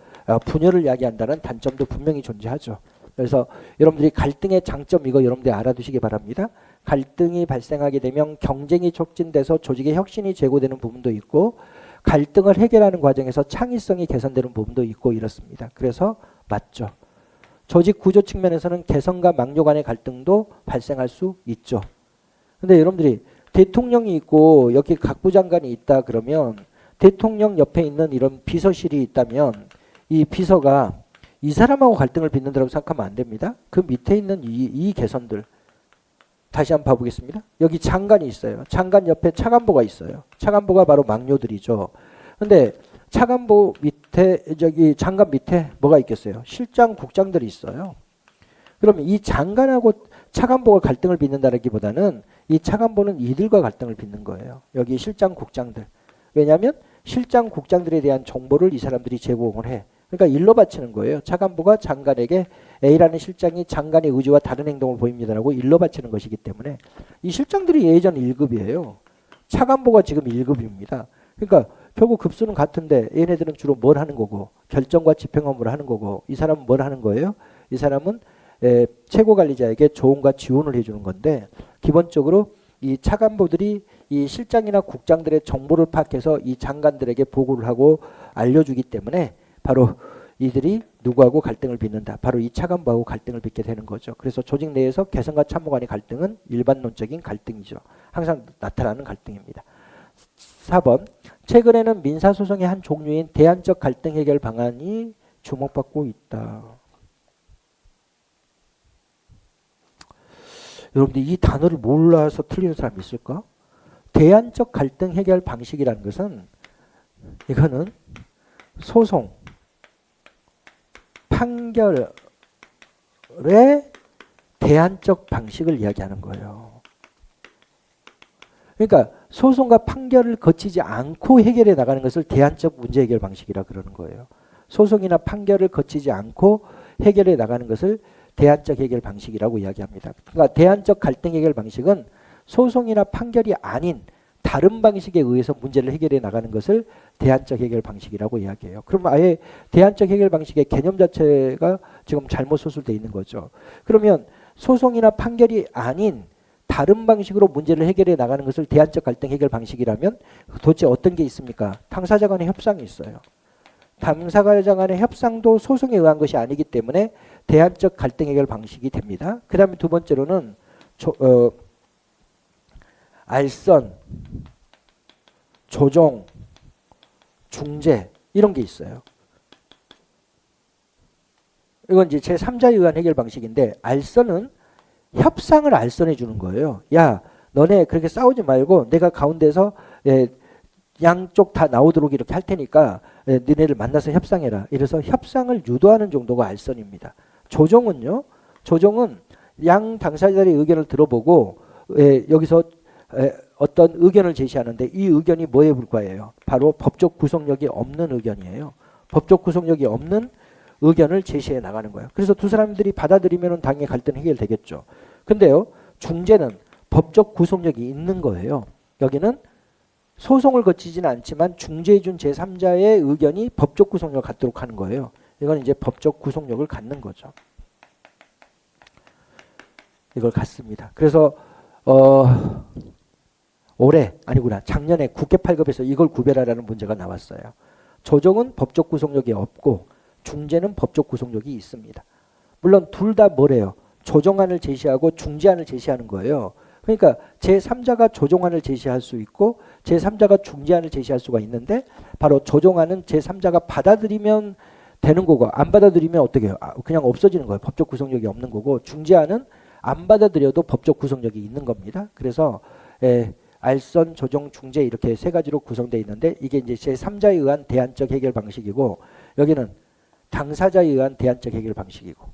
분열을 이야기한다는 단점도 분명히 존재하죠. 그래서 여러분들이 갈등의 장점 이거 여러분들이 알아두시기 바랍니다. 갈등이 발생하게 되면 경쟁이 촉진돼서 조직의 혁신이 제고되는 부분도 있고 갈등을 해결하는 과정에서 창의성이 개선되는 부분도 있고 이렇습니다. 그래서 맞죠. 조직 구조 측면에서는 개성과 막료 간의 갈등도 발생할 수 있죠. 근데 여러분들이 대통령이 있고 여기 각부 장관이 있다 그러면 대통령 옆에 있는 이런 비서실이 있다면 이 비서가 이 사람하고 갈등을 빚는다고 생각하면 안 됩니다. 그 밑에 있는 이 개선들 다시 한번 봐보겠습니다. 여기 장관이 있어요. 장관 옆에 차관보가 있어요. 차관보가 바로 막료들이죠. 근데 차관보 밑에 장관 밑에 뭐가 있겠어요? 실장, 국장들이 있어요. 그러면 이 장관하고 차관보가 갈등을 빚는다기보다는 이 차관보는 이들과 갈등을 빚는 거예요. 여기 실장, 국장들. 왜냐하면 실장, 국장들에 대한 정보를 이 사람들이 제공을 해. 그러니까 일로 바치는 거예요. 차관보가 장관에게 A라는 실장이 장관의 의지와 다른 행동을 보입니다라고 일로 바치는 것이기 때문에 이 실장들이 예전 1급이에요. 차관보가 지금 1급입니다. 그러니까 결국 급수는 같은데 얘네들은 주로 뭘 하는 거고 결정과 집행 업무를 하는 거고 이 사람은 뭘 하는 거예요? 이 사람은 최고관리자에게 조언과 지원을 해주는 건데 기본적으로 이 차관보들이 이 실장이나 국장들의 정보를 파악해서 이 장관들에게 보고를 하고 알려주기 때문에 바로 이들이 누구하고 갈등을 빚는다. 바로 이 차관보하고 갈등을 빚게 되는 거죠. 그래서 조직 내에서 개성과 참모 간의 갈등은 일반론적인 갈등이죠. 항상 나타나는 갈등입니다. 4번 최근에는 민사소송의 한 종류인 대안적 갈등 해결 방안이 주목받고 있다. 여러분들 이 단어를 몰라서 틀리는 사람 있을까? 대안적 갈등 해결 방식이라는 것은 이거는 소송, 판결의 대안적 방식을 이야기하는 거예요. 그러니까 소송과 판결을 거치지 않고 해결해 나가는 것을 대안적 문제 해결 방식이라 그러는 거예요. 소송이나 판결을 거치지 않고 해결해 나가는 것을 대안적 해결 방식이라고 이야기합니다. 그러니까 대안적 갈등 해결 방식은 소송이나 판결이 아닌 다른 방식에 의해서 문제를 해결해 나가는 것을 대안적 해결 방식이라고 이야기해요. 그럼 아예 대안적 해결 방식의 개념 자체가 지금 잘못 소술되어 있는 거죠. 그러면 소송이나 판결이 아닌 다른 방식으로 문제를 해결해 나가는 것을 대안적 갈등 해결 방식이라면 도대체 어떤 게 있습니까? 당사자 간의 협상이 있어요. 당사자 간의 협상도 소송에 의한 것이 아니기 때문에 대안적 갈등 해결 방식이 됩니다. 그 다음에 두 번째로는 알선, 조정, 중재 이런 게 있어요. 이건 이제 제3자에 의한 해결 방식인데 알선은 협상을 알선해 주는 거예요. 야, 너네 그렇게 싸우지 말고 내가 가운데서 양쪽 다 나오도록 이렇게 할 테니까 너네를 만나서 협상해라. 이래서 협상을 유도하는 정도가 알선입니다. 조정은요. 조정은 양 당사자들의 의견을 들어보고 여기서 어떤 의견을 제시하는데 이 의견이 뭐에 불과해요? 바로 법적 구속력이 없는 의견이에요. 법적 구속력이 없는 의견을 제시해 나가는 거예요. 그래서 두 사람들이 받아들이면 당연히 갈등 해결되겠죠. 근데요. 중재는 법적 구속력이 있는 거예요. 여기는 소송을 거치지는 않지만 중재해준 제3자의 의견이 법적 구속력을 갖도록 하는 거예요. 이건 이제 법적 구속력을 갖는 거죠. 이걸 갖습니다. 그래서 올해 아니구나 작년에 국회 8급에서 이걸 구별하라는 문제가 나왔어요. 조정은 법적 구속력이 없고 중재는 법적 구속력이 있습니다. 물론 둘 다 뭐래요? 조정안을 제시하고 중재안을 제시하는 거예요. 그러니까 제3자가 조정안을 제시할 수 있고 제3자가 중재안을 제시할 수가 있는데 바로 조정안은 제3자가 받아들이면 되는 거고 안 받아들이면 어떻게 해요? 그냥 없어지는 거예요. 법적 구속력이 없는 거고 중재안은 안 받아들여도 법적 구속력이 있는 겁니다. 그래서 알선, 조정, 중재 이렇게 세 가지로 구성되어 있는데 이게 이제 제3자에 의한 대안적 해결 방식이고 여기는 당사자에 의한 대안적 해결 방식이고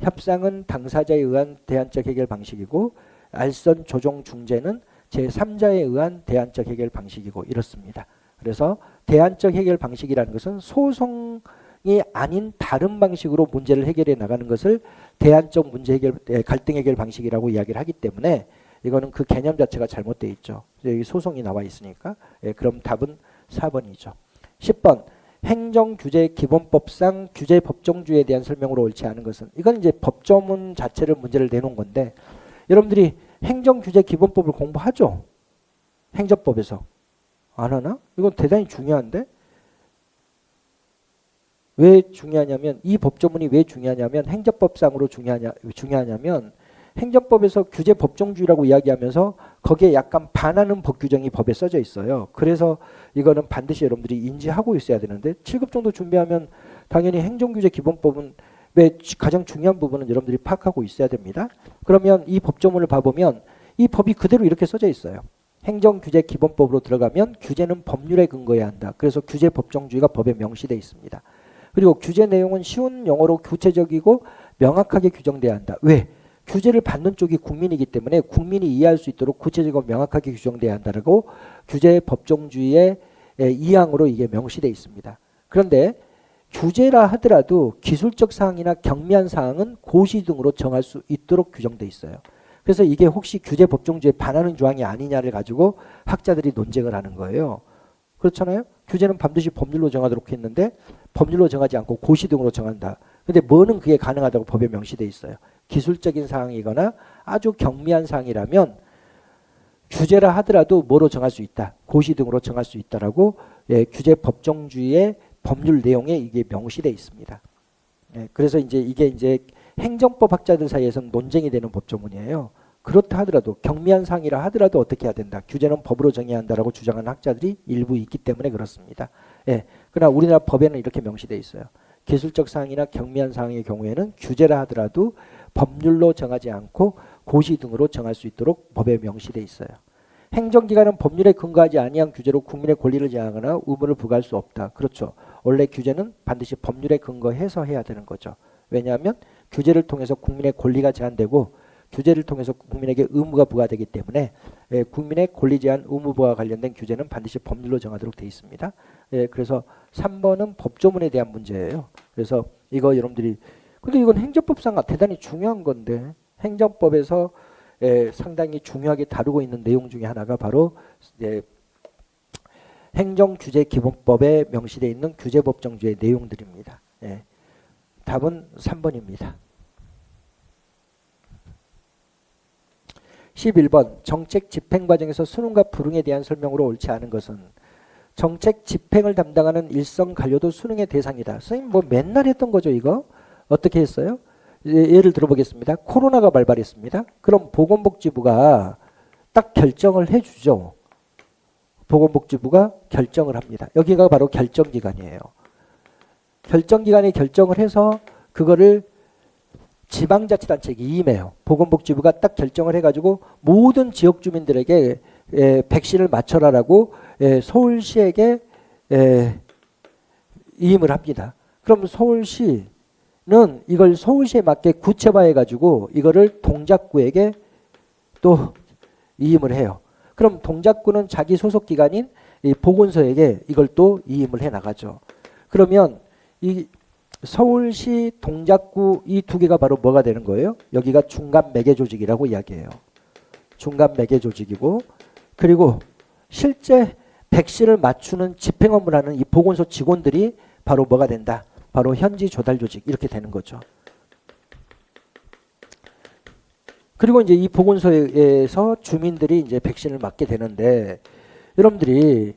협상은 당사자에 의한 대안적 해결 방식이고 알선, 조정, 중재는 제3자에 의한 대안적 해결 방식이고 이렇습니다. 그래서 대안적 해결 방식이라는 것은 소송이 아닌 다른 방식으로 문제를 해결해 나가는 것을 대안적 문제 해결, 갈등 해결 방식이라고 이야기를 하기 때문에 이거는 그 개념 자체가 잘못되어 있죠. 여기 소송이 나와 있으니까. 그럼 답은 4번이죠. 10번. 행정규제기본법상 규제법정주의에 대한 설명으로 옳지 않은 것은 이건 이제 법조문 자체를 문제를 내놓은 건데 여러분들이 행정규제기본법을 공부하죠? 행정법에서. 안 하나? 이건 대단히 중요한데 왜 중요하냐면 이 법조문이 왜 중요하냐면 행정법상으로 중요하냐면 행정법에서 규제법정주의라고 이야기하면서 거기에 약간 반하는 법 규정이 법에 써져 있어요. 그래서 이거는 반드시 여러분들이 인지하고 있어야 되는데 7급 정도 준비하면 당연히 행정규제기본법은 왜 가장 중요한 부분은 여러분들이 파악하고 있어야 됩니다. 그러면 이 법조문을 봐보면 이 법이 그대로 이렇게 써져 있어요. 행정규제기본법으로 들어가면 규제는 법률에 근거해야 한다. 그래서 규제법정주의가 법에 명시되어 있습니다. 그리고 규제 내용은 쉬운 영어로 구체적이고 명확하게 규정돼야 한다. 왜? 규제를 받는 쪽이 국민이기 때문에 국민이 이해할 수 있도록 구체적이고 명확하게 규정돼야 한다고 규제 법정주의의 2항으로 이게 명시되어 있습니다. 그런데 규제라 하더라도 기술적 사항이나 경미한 사항은 고시 등으로 정할 수 있도록 규정돼 있어요. 그래서 이게 혹시 규제 법정주의에 반하는 조항이 아니냐를 가지고 학자들이 논쟁을 하는 거예요. 그렇잖아요. 규제는 반드시 법률로 정하도록 했는데 법률로 정하지 않고 고시 등으로 정한다. 근데 뭐는 그게 가능하다고 법에 명시돼 있어요. 기술적인 사항이거나 아주 경미한 사항이라면 규제라 하더라도 뭐로 정할 수 있다. 고시 등으로 정할 수 있다라고 예, 규제 법정주의의 법률 내용에 이게 명시돼 있습니다. 예, 그래서 이게 이제 행정법 학자들 사이에서는 논쟁이 되는 법조문이에요. 그렇다 하더라도 경미한 사항이라 하더라도 어떻게 해야 된다. 규제는 법으로 정해야 한다라고 주장하는 학자들이 일부 있기 때문에 그렇습니다. 예, 그러나 우리나라 법에는 이렇게 명시돼 있어요. 기술적 사항이나 경미한 사항의 경우에는 규제라 하더라도 법률로 정하지 않고 고시 등으로 정할 수 있도록 법에 명시돼 있어요. 행정기관은 법률에 근거하지 아니한 규제로 국민의 권리를 제한하거나 의무를 부과할 수 없다. 그렇죠. 원래 규제는 반드시 법률에 근거해서 해야 되는 거죠. 왜냐하면 규제를 통해서 국민의 권리가 제한되고 규제를 통해서 국민에게 의무가 부과되기 때문에 국민의 권리 제한 의무 부과와 관련된 규제는 반드시 법률로 정하도록 되어 있습니다. 그래서 3번은 법조문에 대한 문제예요. 그래서 이거 여러분들이 근데 이건 행정법상 대단히 중요한 건데 행정법에서 상당히 중요하게 다루고 있는 내용 중에 하나가 바로 행정규제기본법에 명시되어 있는 규제법정주의 내용들입니다. 답은 3번입니다. 11번 정책 집행 과정에서 수능과 불응에 대한 설명으로 옳지 않은 것은 정책 집행을 담당하는 일선 관료도 수능의 대상이다. 선생님 뭐 맨날 했던 거죠 이거? 어떻게 했어요? 예를 들어보겠습니다. 코로나가 발발했습니다. 그럼 보건복지부가 딱 결정을 해주죠. 보건복지부가 결정을 합니다. 여기가 바로 결정기관이에요. 결정기관이 결정을 해서 그거를 지방자치단체에 임해요. 보건복지부가 딱 결정을 해가지고 모든 지역 주민들에게 백신을 맞춰라라고 서울시에게 임을 합니다. 그럼 서울시는 이걸 서울시에 맞게 구체화해가지고 이거를 동작구에게 또 이임을 해요. 그럼 동작구는 자기 소속 기관인 이 보건소에게 이걸 또 이임을 해 나가죠. 그러면 이 서울시, 동작구 이 두 개가 바로 뭐가 되는 거예요? 여기가 중간 매개 조직이라고 이야기해요. 중간 매개 조직이고 그리고 실제 백신을 맞추는 집행 업무를 하는 이 보건소 직원들이 바로 뭐가 된다? 바로 현지 조달 조직 이렇게 되는 거죠. 그리고 이제 이 보건소에서 주민들이 이제 백신을 맞게 되는데 여러분들이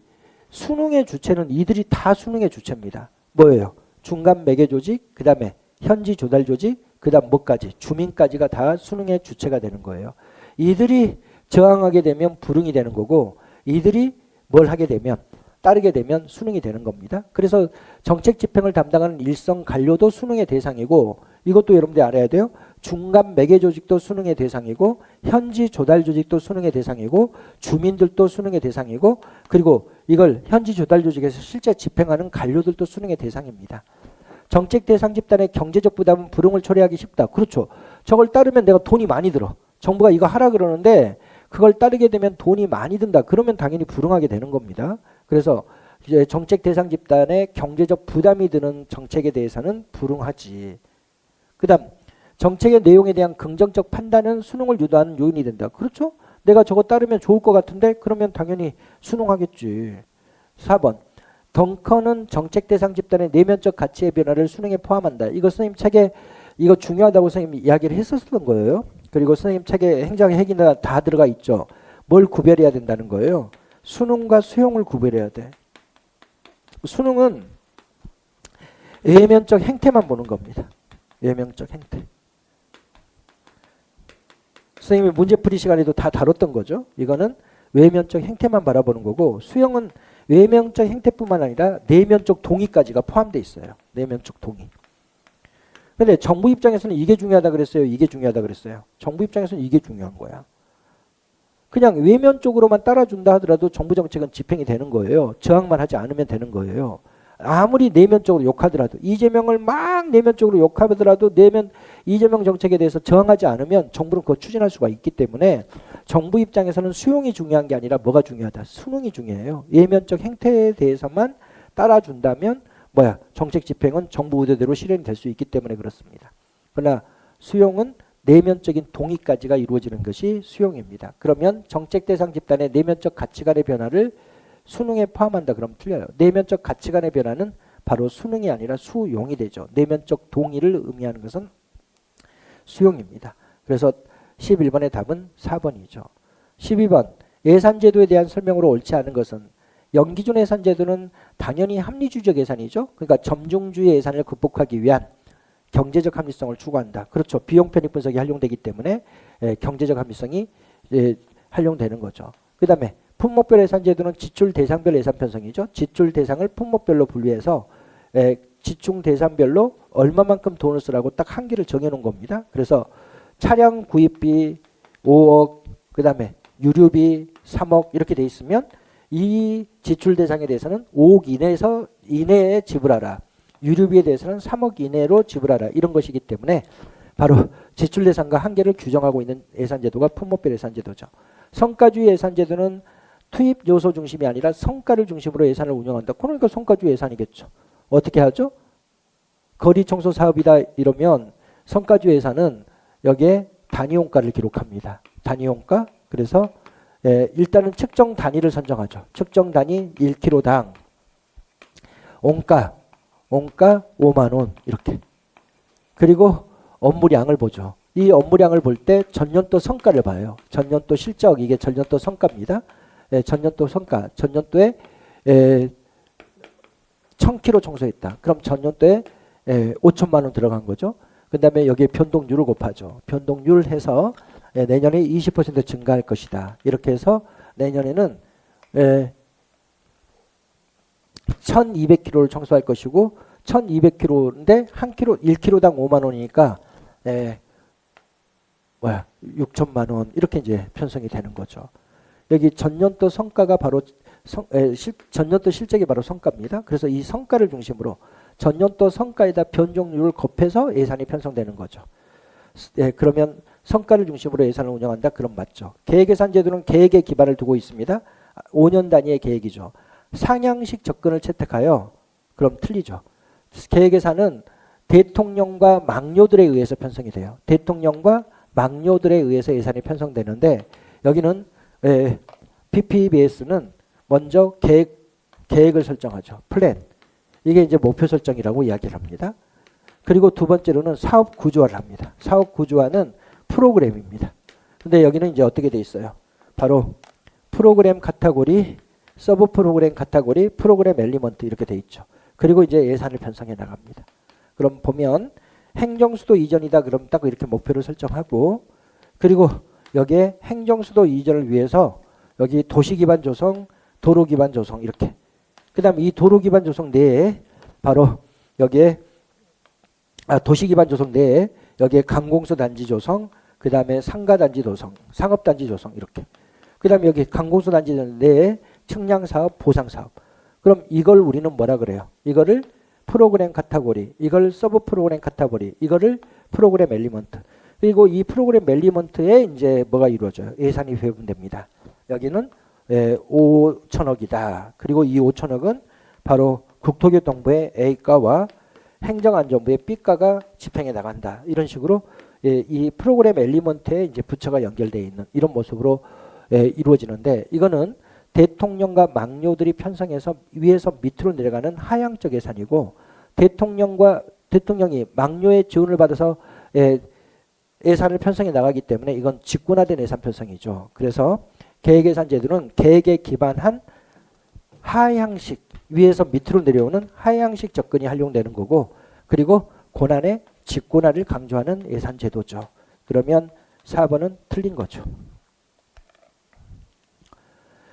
수능의 주체는 이들이 다 수능의 주체입니다. 뭐예요? 중간 매개 조직, 그 다음에 현지 조달 조직, 그 다음 뭐까지? 주민까지가 다 수능의 주체가 되는 거예요. 이들이 저항하게 되면 불응이 되는 거고 이들이 뭘 하게 되면 따르게 되면 수능이 되는 겁니다. 그래서 정책 집행을 담당하는 일선 관료도 수능의 대상이고 이것도 여러분들이 알아야 돼요. 중간 매개 조직도 수능의 대상이고 현지 조달 조직도 수능의 대상이고 주민들도 수능의 대상이고 그리고 이걸 현지 조달 조직에서 실제 집행하는 관료들도 수능의 대상입니다. 정책 대상 집단의 경제적 부담은 불응을 초래하기 쉽다. 그렇죠. 저걸 따르면 내가 돈이 많이 들어. 정부가 이거 하라 그러는데 그걸 따르게 되면 돈이 많이 든다. 그러면 당연히 불응하게 되는 겁니다. 그래서 이제 정책 대상 집단의 경제적 부담이 드는 정책에 대해서는 불응하지. 그 다음 정책의 내용에 대한 긍정적 판단은 수능을 유도하는 요인이 된다. 그렇죠? 내가 저거 따르면 좋을 것 같은데 그러면 당연히 수능하겠지. 4번 덩컨은 정책 대상 집단의 내면적 가치의 변화를 수능에 포함한다. 이거 선생님 책에 이거 중요하다고 선생님이 이야기를 했었던 거예요. 그리고 선생님 책에 행정의 핵이나 다 들어가 있죠. 뭘 구별해야 된다는 거예요. 수능과 수용을 구별해야 돼. 수능은 외면적 행태만 보는 겁니다. 외면적 행태. 선생님이 문제풀이 시간에도 다 다뤘던 거죠. 이거는 외면적 행태만 바라보는 거고 수용은 외면적 행태뿐만 아니라 내면적 동의까지가 포함되어 있어요. 내면적 동의. 근데 정부 입장에서는 이게 중요하다 그랬어요? 이게 중요하다 그랬어요? 정부 입장에서는 이게 중요한 거야. 그냥 외면적으로만 따라준다 하더라도 정부 정책은 집행이 되는 거예요. 저항만 하지 않으면 되는 거예요. 아무리 내면적으로 욕하더라도 이재명을 막 내면적으로 욕하더라도 이재명 정책에 대해서 저항하지 않으면 정부는 그거 추진할 수가 있기 때문에 정부 입장에서는 수용이 중요한 게 아니라 뭐가 중요하다? 수능이 중요해요. 외면적 행태에 대해서만 따라준다면 정책 집행은 정부 의도대로 실현이 될 수 있기 때문에 그렇습니다. 그러나 수용은 내면적인 동의까지가 이루어지는 것이 수용입니다. 그러면 정책 대상 집단의 내면적 가치관의 변화를 수능에 포함한다 그러면 틀려요. 내면적 가치관의 변화는 바로 수능이 아니라 수용이 되죠. 내면적 동의를 의미하는 것은 수용입니다. 그래서 11번의 답은 4번이죠. 12번 예산제도에 대한 설명으로 옳지 않은 것은 연기준 예산제도는 당연히 합리주의적 예산이죠. 그러니까 점중주의 예산을 극복하기 위한 경제적 합리성을 추구한다. 그렇죠. 비용 편익 분석이 활용되기 때문에 경제적 합리성이 활용되는 거죠. 그 다음에 품목별 예산제도는 지출 대상별 예산 편성이죠. 지출 대상을 품목별로 분류해서 지출 대상별로 얼마만큼 돈을 쓰라고 딱 한계를 정해놓은 겁니다. 그래서 차량 구입비 5억, 그 다음에 유류비 3억 이렇게 돼 있으면 이 지출 대상에 대해서는 5억 이내에 지불하라. 유류비에 대해서는 3억 이내로 지불하라. 이런 것이기 때문에 바로 지출 대상과 한계를 규정하고 있는 예산제도가 품목별 예산제도죠. 성과주의 예산제도는 투입 요소 중심이 아니라 성과를 중심으로 예산을 운영한다. 그러니까 성과주의 예산이겠죠. 어떻게 하죠? 거리 청소 사업이다 이러면 성과주의 예산은 여기에 단위용가를 기록합니다. 단위용가. 그래서 일단은 측정 단위를 선정하죠. 측정 단위 1kg당 원가 5만 원 이렇게. 그리고 업무량을 보죠. 이 업무량을 볼 때 전년도 성과를 봐요. 전년도 실적 이게 전년도 성과입니다. 전년도 성과. 전년도에 1000kg 청소했다. 그럼 전년도에 5천만 원 들어간 거죠. 그 다음에 여기에 변동률을 곱하죠. 변동률 해서 내년에 20% 증가할 것이다. 이렇게 해서 내년에는 1200kg를 청소할 것이고 1200kg인데 1kg당 5만 원이니까 6천만 원 이렇게 이제 편성이 되는 거죠. 여기 전년도 성과가 바로 전년도 실적이 바로 성과입니다. 그래서 이 성과를 중심으로 전년도 성과에다 변동률을 곱해서 예산이 편성되는 거죠. 그러면 성과를 중심으로 예산을 운영한다. 그럼 맞죠. 계획예산제도는 계획에 기반을 두고 있습니다. 5년 단위의 계획이죠. 상향식 접근을 채택하여 그럼 틀리죠. 계획예산은 대통령과 막료들에 의해서 편성이 돼요. 대통령과 막료들에 의해서 예산이 편성되는데 여기는 PPBS는 먼저 계획을 설정하죠. 플랜. 이게 이제 목표 설정이라고 이야기를 합니다. 그리고 두 번째로는 사업 구조화를 합니다. 사업 구조화는 프로그램입니다. 근데 여기는 이제 어떻게 돼 있어요? 바로 프로그램 카테고리, 서브 프로그램 카테고리, 프로그램 엘리먼트 이렇게 돼 있죠. 그리고 이제 예산을 편성해 나갑니다. 그럼 보면 행정수도 이전이다. 그럼 딱 이렇게 목표를 설정하고 그리고 여기에 행정수도 이전을 위해서 여기 도시기반 조성, 도로기반 조성 이렇게. 그 다음 이 도로기반 조성 내에 바로 여기에 도시기반 조성 내에 여기에 강공수 단지 조성, 그 다음에 상가단지 조성, 상업단지 조성 이렇게. 그 다음에 여기 강공수 단지 내에 측량사업, 보상사업. 그럼 이걸 우리는 뭐라 그래요? 이거를 프로그램 카테고리, 이걸 서브 프로그램 카테고리, 이거를 프로그램 엘리먼트. 그리고 이 프로그램 엘리먼트에 이제 뭐가 이루어져요? 예산이 배분됩니다. 여기는 5천억이다. 그리고 이 5천억은 바로 국토교통부의 A가와 행정안전부의 B가가 집행해 나간다. 이런 식으로 이 프로그램 엘리먼트에 이제 부처가 연결되어 있는 이런 모습으로 이루어지는데 이거는 대통령과 막료들이 편성해서 위에서 밑으로 내려가는 하향적 예산이고 대통령이 막료의 지원을 받아서 예산을 편성해 나가기 때문에 이건 직권화된 예산 편성이죠. 그래서 계획예산 제도는 계획에 기반한 하향식 위에서 밑으로 내려오는 하향식 접근이 활용되는 거고 그리고 고난의 직권화를 강조하는 예산 제도죠. 그러면 4번은 틀린 거죠.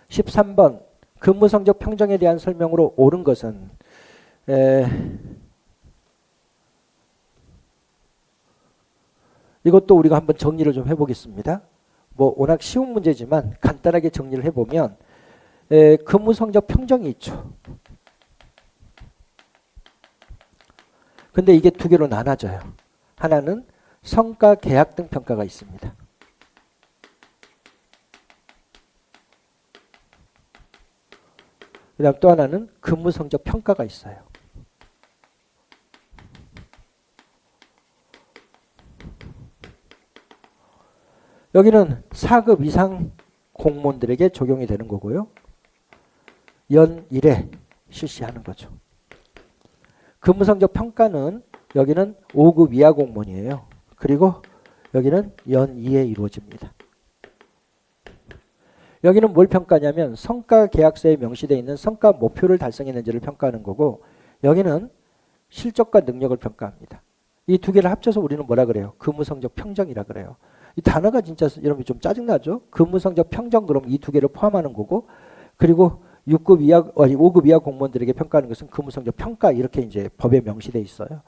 13번 근무 성적 평정에 대한 설명으로 옳은 것은 이것도 우리가 한번 정리를 좀 해보겠습니다. 뭐 워낙 쉬운 문제지만 간단하게 정리를 해보면 근무 성적 평정이 있죠. 근데 이게 두 개로 나눠져요. 하나는 성과 계약 등 평가가 있습니다. 그 다음 또 하나는 근무 성적 평가가 있어요. 여기는 4급 이상 공무원들에게 적용이 되는 거고요. 연 1회 실시하는 거죠. 근무성적 평가는 여기는 5급 이하 공무원이에요. 그리고 여기는 연 2회 이루어집니다. 여기는 뭘 평가냐면 성과 계약서에 명시되어 있는 성과 목표를 달성했는지를 평가하는 거고, 여기는 실적과 능력을 평가합니다. 이 두 개를 합쳐서 우리는 뭐라 그래요? 근무성적 평정이라 그래요. 이 단어가 진짜 여러분 좀 짜증나죠? 근무성적 평정, 그럼 이 두 개를 포함하는 거고, 그리고 6급 이하, 5급 이하 공무원들에게 평가하는 것은 근무성적 평가, 이렇게 이제 법에 명시되어 있어요.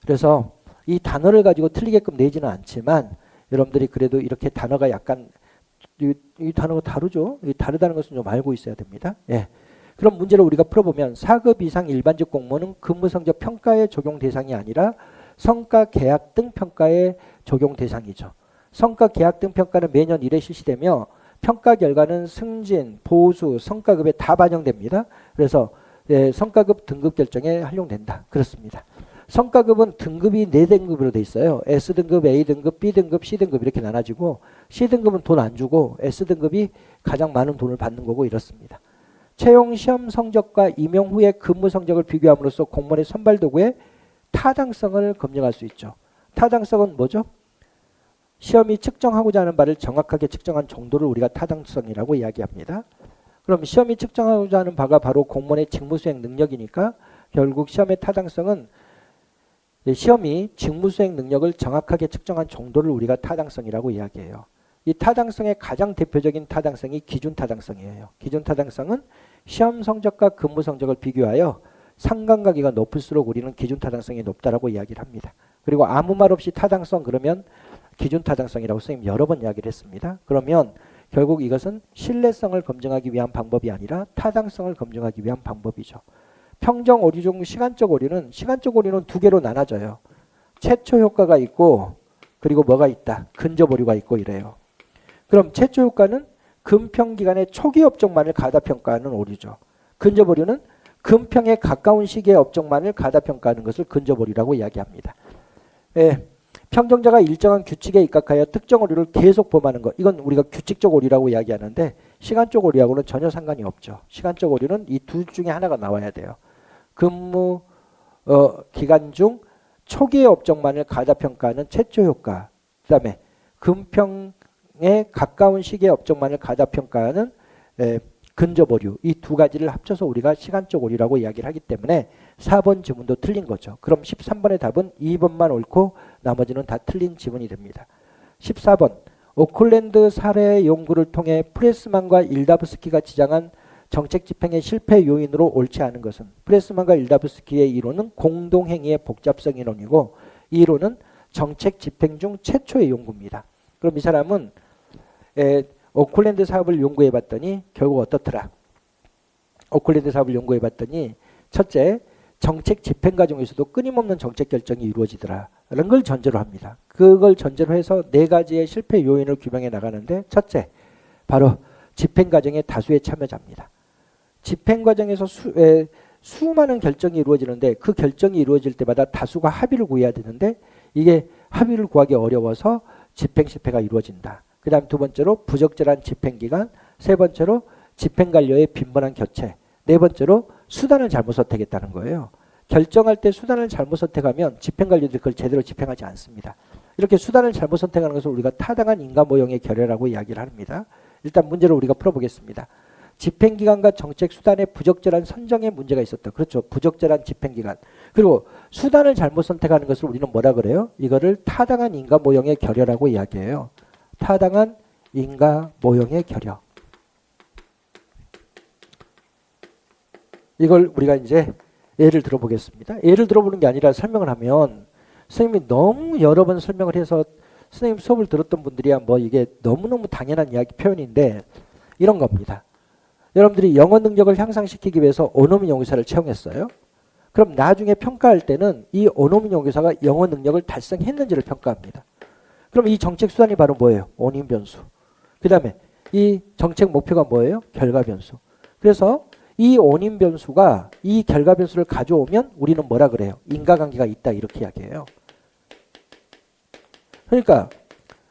그래서 이 단어를 가지고 틀리게끔 내지는 않지만 여러분들이 그래도 이렇게 단어가 약간 이 단어가 다르죠? 이 다르다는 것은 좀 알고 있어야 됩니다. 예. 그럼 문제를 우리가 풀어보면 4급 이상 일반직 공무원은 근무성적 평가의 적용 대상이 아니라 성과 계약 등 평가의 적용 대상이죠. 성과 계약 등 평가는 매년 1회 실시되며 평가 결과는 승진, 보수, 성과급에 다 반영됩니다. 그래서 성과급 등급 결정에 활용된다. 그렇습니다. 성과급은 등급이 4등급으로 돼 있어요. S등급, A등급, B등급, C등급 이렇게 나눠지고, C등급은 돈 안 주고 S등급이 가장 많은 돈을 받는 거고 이렇습니다. 채용 시험 성적과 임용 후의 근무 성적을 비교함으로써 공무원의 선발 도구의 타당성을 검증할 수 있죠. 타당성은 뭐죠? 시험이 측정하고자 하는 바를 정확하게 측정한 정도를 우리가 타당성이라고 이야기합니다. 그럼 시험이 측정하고자 하는 바가 바로 공무원의 직무수행 능력이니까 결국 시험의 타당성은 시험이 직무수행 능력을 정확하게 측정한 정도를 우리가 타당성이라고 이야기해요. 이 타당성의 가장 대표적인 타당성이 기준타당성이에요. 기준타당성은 시험 성적과 근무 성적을 비교하여 상관관계가 높을수록 우리는 기준타당성이 높다라고 이야기를 합니다. 그리고 아무 말 없이 타당성 그러면 기준타당성이라고 선생님 여러 번 이야기를 했습니다. 그러면 결국 이것은 신뢰성을 검증하기 위한 방법이 아니라 타당성을 검증하기 위한 방법이죠. 평정 오류 중 시간적 오류는 두 개로 나눠져요. 최초 효과가 있고 그리고 뭐가 있다? 근접 오류가 있고 이래요. 그럼 최초 효과는 근평 기간의 초기 업적만을 가다평가하는 오류죠. 근접 오류는 근평에 가까운 시기의 업적만을 가다평가하는 것을 근접 오류라고 이야기합니다. 예, 평정자가 일정한 규칙에 입각하여 특정 오류를 계속 범하는 것, 이건 우리가 규칙적 오류라고 이야기하는데 시간적 오류하고는 전혀 상관이 없죠. 시간적 오류는 이 둘 중에 하나가 나와야 돼요. 근무 기간 중 초기의 업적만을 가다평가하는 최초 효과, 그 다음에 근평에 가까운 시기의 업적만을 가다평가하는 근접 오류, 이 두 가지를 합쳐서 우리가 시간적 오류라고 이야기를 하기 때문에 4번 지문도 틀린 거죠. 그럼 13번의 답은 2번만 옳고 나머지는 다 틀린 지문이 됩니다. 14번 오클랜드 사례 연구를 통해 프레스만과 일다브스키가 지장한 정책 집행의 실패 요인으로 옳지 않은 것은, 프레스만과 일다브스키의 이론은 공동행위의 복잡성 이론이고 이 이론은 정책 집행 중 최초의 연구입니다. 그럼 이 사람은 오클랜드 사업을 연구해 봤더니 결국 어떻더라? 오클랜드 사업을 연구해 봤더니 첫째, 정책 집행 과정에서도 끊임없는 정책 결정이 이루어지더라 라는 걸 전제로 합니다. 그걸 전제로 해서 4가지의 실패 요인을 규명해 나가는데, 첫째, 바로 집행 과정의 다수의 참여자입니다. 집행 과정에서 수많은 결정이 이루어지는데 그 결정이 이루어질 때마다 다수가 합의를 구해야 되는데 이게 합의를 구하기 어려워서 집행 실패가 이루어진다. 그 다음 두 번째로 부적절한 집행기간, 세 번째로 집행관료의 빈번한 교체, 네 번째로 수단을 잘못 선택했다는 거예요. 결정할 때 수단을 잘못 선택하면 집행관료들이 그걸 제대로 집행하지 않습니다. 이렇게 수단을 잘못 선택하는 것을 우리가 타당한 인가 모형의 결여라고 이야기를 합니다. 일단 문제를 우리가 풀어보겠습니다. 집행기간과 정책 수단의 부적절한 선정에 문제가 있었다. 그렇죠. 부적절한 집행기간. 그리고 수단을 잘못 선택하는 것을 우리는 뭐라 그래요? 이거를 타당한 인가 모형의 결여라고 이야기해요. 타당한 인가 모형의 결여. 이걸 우리가 이제 예를 들어보겠습니다. 예를 들어보는 게 아니라 설명을 하면 선생님이 너무 여러 번 설명을 해서 선생님 수업을 들었던 분들이야 뭐 이게 너무너무 당연한 이야기 표현인데 이런 겁니다. 여러분들이 영어 능력을 향상시키기 위해서 원어민 용의사를 채용했어요. 그럼 나중에 평가할 때는 이 원어민 용의사가 영어 능력을 달성했는지를 평가합니다. 그럼 이 정책 수단이 바로 뭐예요? 원인 변수. 그 다음에 이 정책 목표가 뭐예요? 결과 변수. 그래서 이 원인 변수가 이 결과 변수를 가져오면 우리는 뭐라 그래요? 인과관계가 있다 이렇게 이야기해요. 그러니까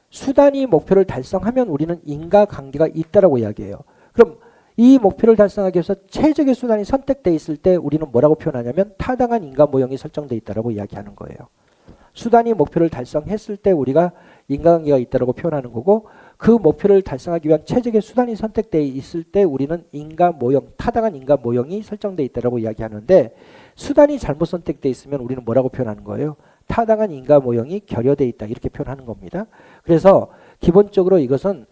수단이 목표를 달성하면 우리는 인과관계가 있다라고 이야기해요. 그럼 이 목표를 달성하기 위해서 최적의 수단이 선택돼 있을 때 우리는 뭐라고 표현하냐면 타당한 인과 모형이 설정돼 있다라고 이야기하는 거예요. 수단이 목표를 달성했을 때 우리가 인과관계가 있다라고 표현하는 거고, 그 목표를 달성하기 위한 최적의 수단이 선택돼 있을 때 우리는 인과 모형, 타당한 인과 모형이 설정돼 있다라고 이야기하는데, 수단이 잘못 선택돼 있으면 우리는 뭐라고 표현하는 거예요? 타당한 인과 모형이 결여돼 있다, 이렇게 표현하는 겁니다. 그래서 기본적으로 이것은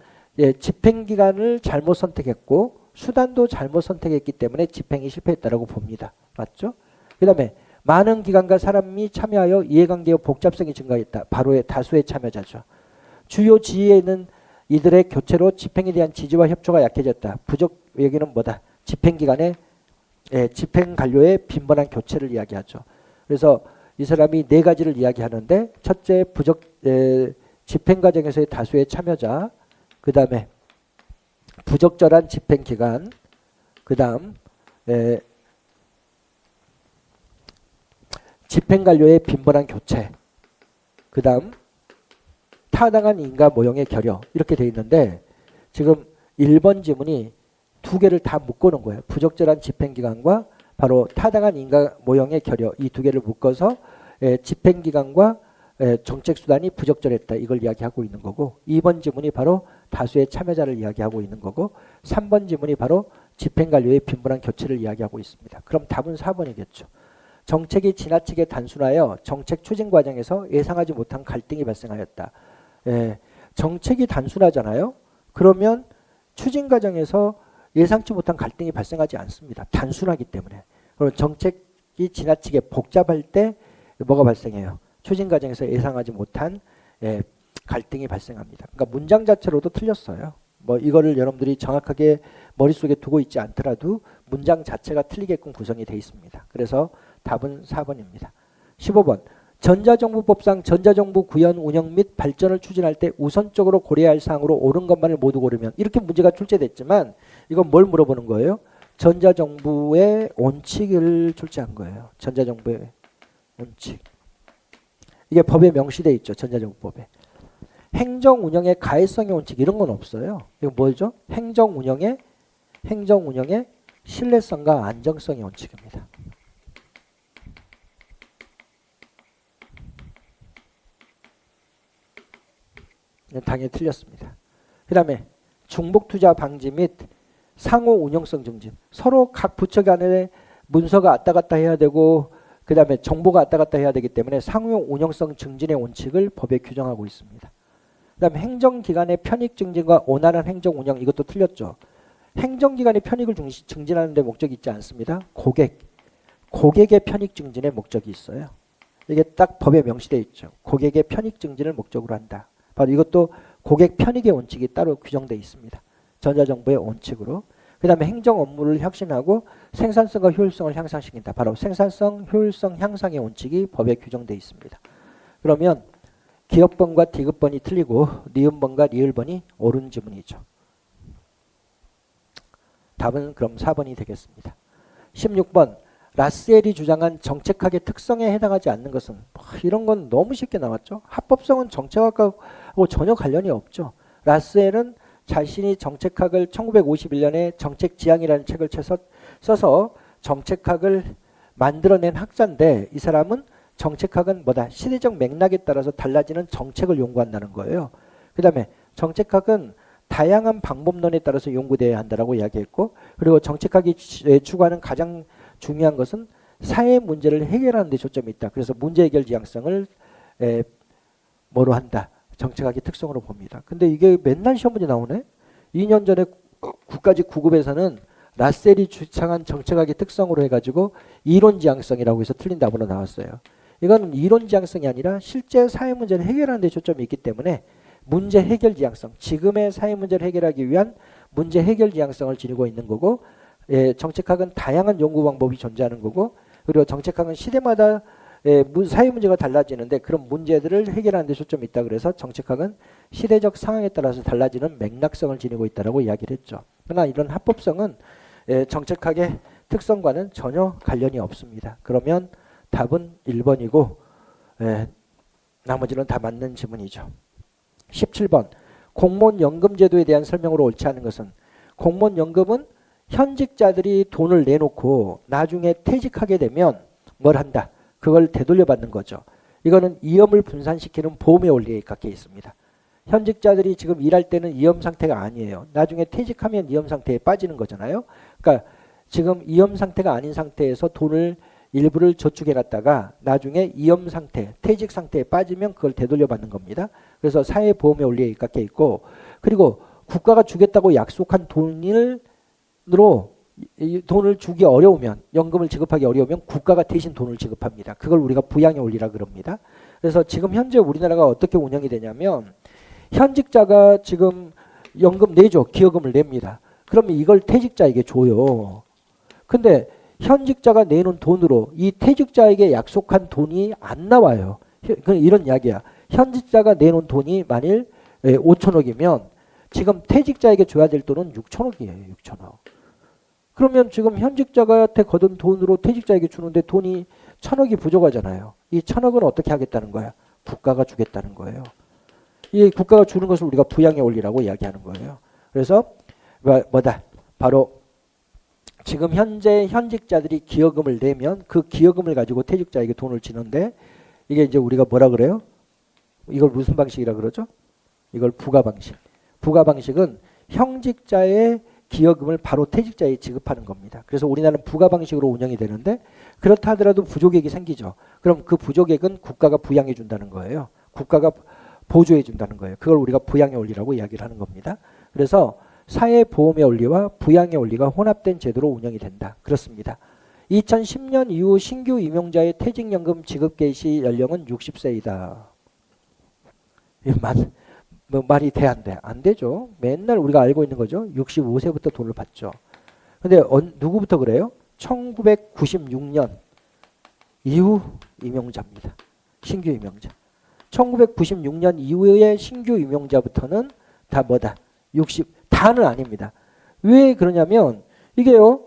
집행기간을 잘못 선택했고 수단도 잘못 선택했기 때문에 집행이 실패했다라고 봅니다. 맞죠? 그 다음에 많은 기관과 사람이 참여하여 이해관계의 복잡성이 증가했다. 바로 다수의 참여자죠. 주요 지위에는 이들의 교체로 집행에 대한 지지와 협조가 약해졌다. 부족 여기는 뭐다? 집행기간에 집행 관료의 빈번한 교체를 이야기하죠. 그래서 이 사람이 네 가지를 이야기하는데, 첫째 부족 집행 과정에서의 다수의 참여자, 그 다음에 부적절한 집행기간, 그 다음 집행관료의 빈번한 교체, 그 다음 타당한 인과 모형의 결여, 이렇게 되어 있는데 지금 1번 지문이 두 개를 다 묶어놓은 거예요. 부적절한 집행기간과 바로 타당한 인과 모형의 결여, 이 두 개를 묶어서 집행기간과 정책수단이 부적절했다, 이걸 이야기하고 있는 거고, 2번 지문이 바로 다수의 참여자를 이야기하고 있는 거고, 3번 지문이 바로 집행관료의 빈번한 교체를 이야기하고 있습니다. 그럼 답은 4번이겠죠. 정책이 지나치게 단순하여 정책 추진 과정에서 예상하지 못한 갈등이 발생하였다. 정책이 단순하잖아요. 그러면 추진 과정에서 예상치 못한 갈등이 발생하지 않습니다. 단순하기 때문에. 그럼 정책이 지나치게 복잡할 때 뭐가 발생해요? 추진 과정에서 예상하지 못한 갈등이 발생합니다. 그러니까 문장 자체로도 틀렸어요. 뭐 이거를 여러분들이 정확하게 머릿속에 두고 있지 않더라도 문장 자체가 틀리게끔 구성이 되어 있습니다. 그래서 답은 4번입니다. 15번. 전자정부법상 전자정부 구현, 운영 및 발전을 추진할 때 우선적으로 고려해야 할 사항으로 옳은 것만을 모두 고르면, 이렇게 문제가 출제됐지만 이건 뭘 물어보는 거예요? 전자정부의 원칙을 출제한 거예요. 전자정부의 원칙. 이게 법에 명시되어 있죠. 전자정부법에. 행정운영의 가해성의 원칙, 이런 건 없어요. 이거 뭐죠? 행정운영의 신뢰성과 안정성의 원칙입니다. 당연히 틀렸습니다. 그 다음에 중복투자 방지 및 상호 운영성 증진. 서로 각 부처 간에 문서가 왔다 갔다 해야 되고 그 다음에 정보가 왔다 갔다 해야 되기 때문에 상호 운영성 증진의 원칙을 법에 규정하고 있습니다. 그 다음에 행정기관의 편익 증진과 원활한 행정 운영, 이것도 틀렸죠. 행정기관의 편익을 증진하는 데 목적이 있지 않습니다. 고객의 편익 증진에 목적이 있어요. 이게 딱 법에 명시되어 있죠. 고객의 편익 증진을 목적으로 한다. 바로 이것도 고객 편익의 원칙이 따로 규정되어 있습니다. 전자정부의 원칙으로. 그 다음에 행정 업무를 혁신하고 생산성과 효율성을 향상시킨다. 바로 생산성, 효율성 향상의 원칙이 법에 규정되어 있습니다. 그러면 기업번과 디귿번이 틀리고 니은번과 리을번이 옳은 지문이죠. 답은 그럼 4번이 되겠습니다. 16번. 라셀이 주장한 정책학의 특성에 해당하지 않는 것은, 이런 건 너무 쉽게 나왔죠. 합법성은 정책학하고 전혀 관련이 없죠. 라셀은 자신이 정책학을 1951년에 정책지향이라는 책을 써서 정책학을 만들어낸 학자인데, 이 사람은 정책학은 뭐다? 시대적 맥락에 따라서 달라지는 정책을 연구한다는 거예요. 그 다음에 정책학은 다양한 방법론에 따라서 연구되어야 한다고 이야기했고, 그리고 정책학이 추구하는 가장 중요한 것은 사회 문제를 해결하는 데 초점이 있다. 그래서 문제 해결 지향성을 뭐로 한다? 정책학의 특성으로 봅니다. 근데 이게 맨날 시험 문제 나오네. 2년 전에 국가직 9급에서는 라셀이 주창한 정책학의 특성으로 해가지고 이론 지향성이라고 해서 틀린 답으로 나왔어요. 이건 이론 지향성이 아니라 실제 사회 문제를 해결하는 데 초점이 있기 때문에 문제 해결 지향성, 지금의 사회 문제를 해결하기 위한 문제 해결 지향성을 지니고 있는 거고, 정책학은 다양한 연구 방법이 존재하는 거고, 그리고 정책학은 시대마다 사회 문제가 달라지는데 그런 문제들을 해결하는 데 초점이 있다. 그래서 정책학은 시대적 상황에 따라서 달라지는 맥락성을 지니고 있다고 이야기를 했죠. 그러나 이런 합법성은 정책학의 특성과는 전혀 관련이 없습니다. 그러면 답은 1번이고 나머지는 다 맞는 지문이죠. 17번. 공무원 연금 제도에 대한 설명으로 옳지 않은 것은 공무원 연금은 현직자들이 돈을 내놓고 나중에 퇴직하게 되면 뭘 한다. 그걸 되돌려받는 거죠. 이거는 이염을 분산시키는 보험의 원리에 가까이 있습니다. 현직자들이 지금 일할 때는 이염 상태가 아니에요. 나중에 퇴직하면 이염 상태에 빠지는 거잖아요. 그러니까 지금 이염 상태가 아닌 상태에서 돈을 일부를 저축해 놨다가 나중에 이염 상태, 퇴직 상태에 빠지면 그걸 되돌려받는 겁니다. 그래서 사회보험의 원리에 가까이 있고, 그리고 국가가 주겠다고 약속한 돈으로 돈을 주기 어려우면, 연금을 지급하기 어려우면 국가가 대신 돈을 지급합니다. 그걸 우리가 부양의 원리라 그럽니다. 그래서 지금 현재 우리나라가 어떻게 운영이 되냐면 현직자가 지금 연금 내죠. 기여금을 냅니다. 그러면 이걸 퇴직자에게 줘요. 근데 현직자가 내놓은 돈으로 이 퇴직자에게 약속한 돈이 안 나와요. 이런 이야기야. 현직자가 내놓은 돈이 만일 5천억이면 지금 퇴직자에게 줘야 될 돈은 6천억이에요. 6천억. 그러면 지금 현직자한테 거둔 돈으로 퇴직자에게 주는데 돈이 1,000억이 부족하잖아요. 이 1,000억은 어떻게 하겠다는 거야? 국가가 주겠다는 거예요. 이 국가가 주는 것을 우리가 부양의 원리라고 이야기하는 거예요. 그래서 뭐다? 바로 지금 현재 현직자들이 기여금을 내면 그 기여금을 가지고 퇴직자에게 돈을 주는데 이게 이제 우리가 뭐라 그래요? 이걸 무슨 방식이라 그러죠? 이걸 부가 방식. 부가 방식은 현직자의 기여금을 바로 퇴직자에 지급하는 겁니다. 그래서 우리나라는 부가 방식으로 운영이 되는데 그렇다 하더라도 부족액이 생기죠. 그럼 그 부족액은 국가가 부양해 준다는 거예요. 국가가 보조해 준다는 거예요. 그걸 우리가 부양의 원리라고 이야기를 하는 겁니다. 그래서 사회보험의 원리와 부양의 원리가 혼합된 제도로 운영이 된다. 그렇습니다. 2010년 이후 신규 임용자의 퇴직연금 지급 개시 연령은 60세이다. 말이 돼 안 돼? 안 되죠. 맨날 우리가 알고 있는 거죠. 65세부터 돈을 받죠. 근데 누구부터 그래요? 1996년 이후 임용자입니다. 신규 임용자. 1996년 이후의 신규 임용자부터는 다 뭐다? 60다는 아닙니다. 왜 그러냐면 이게요.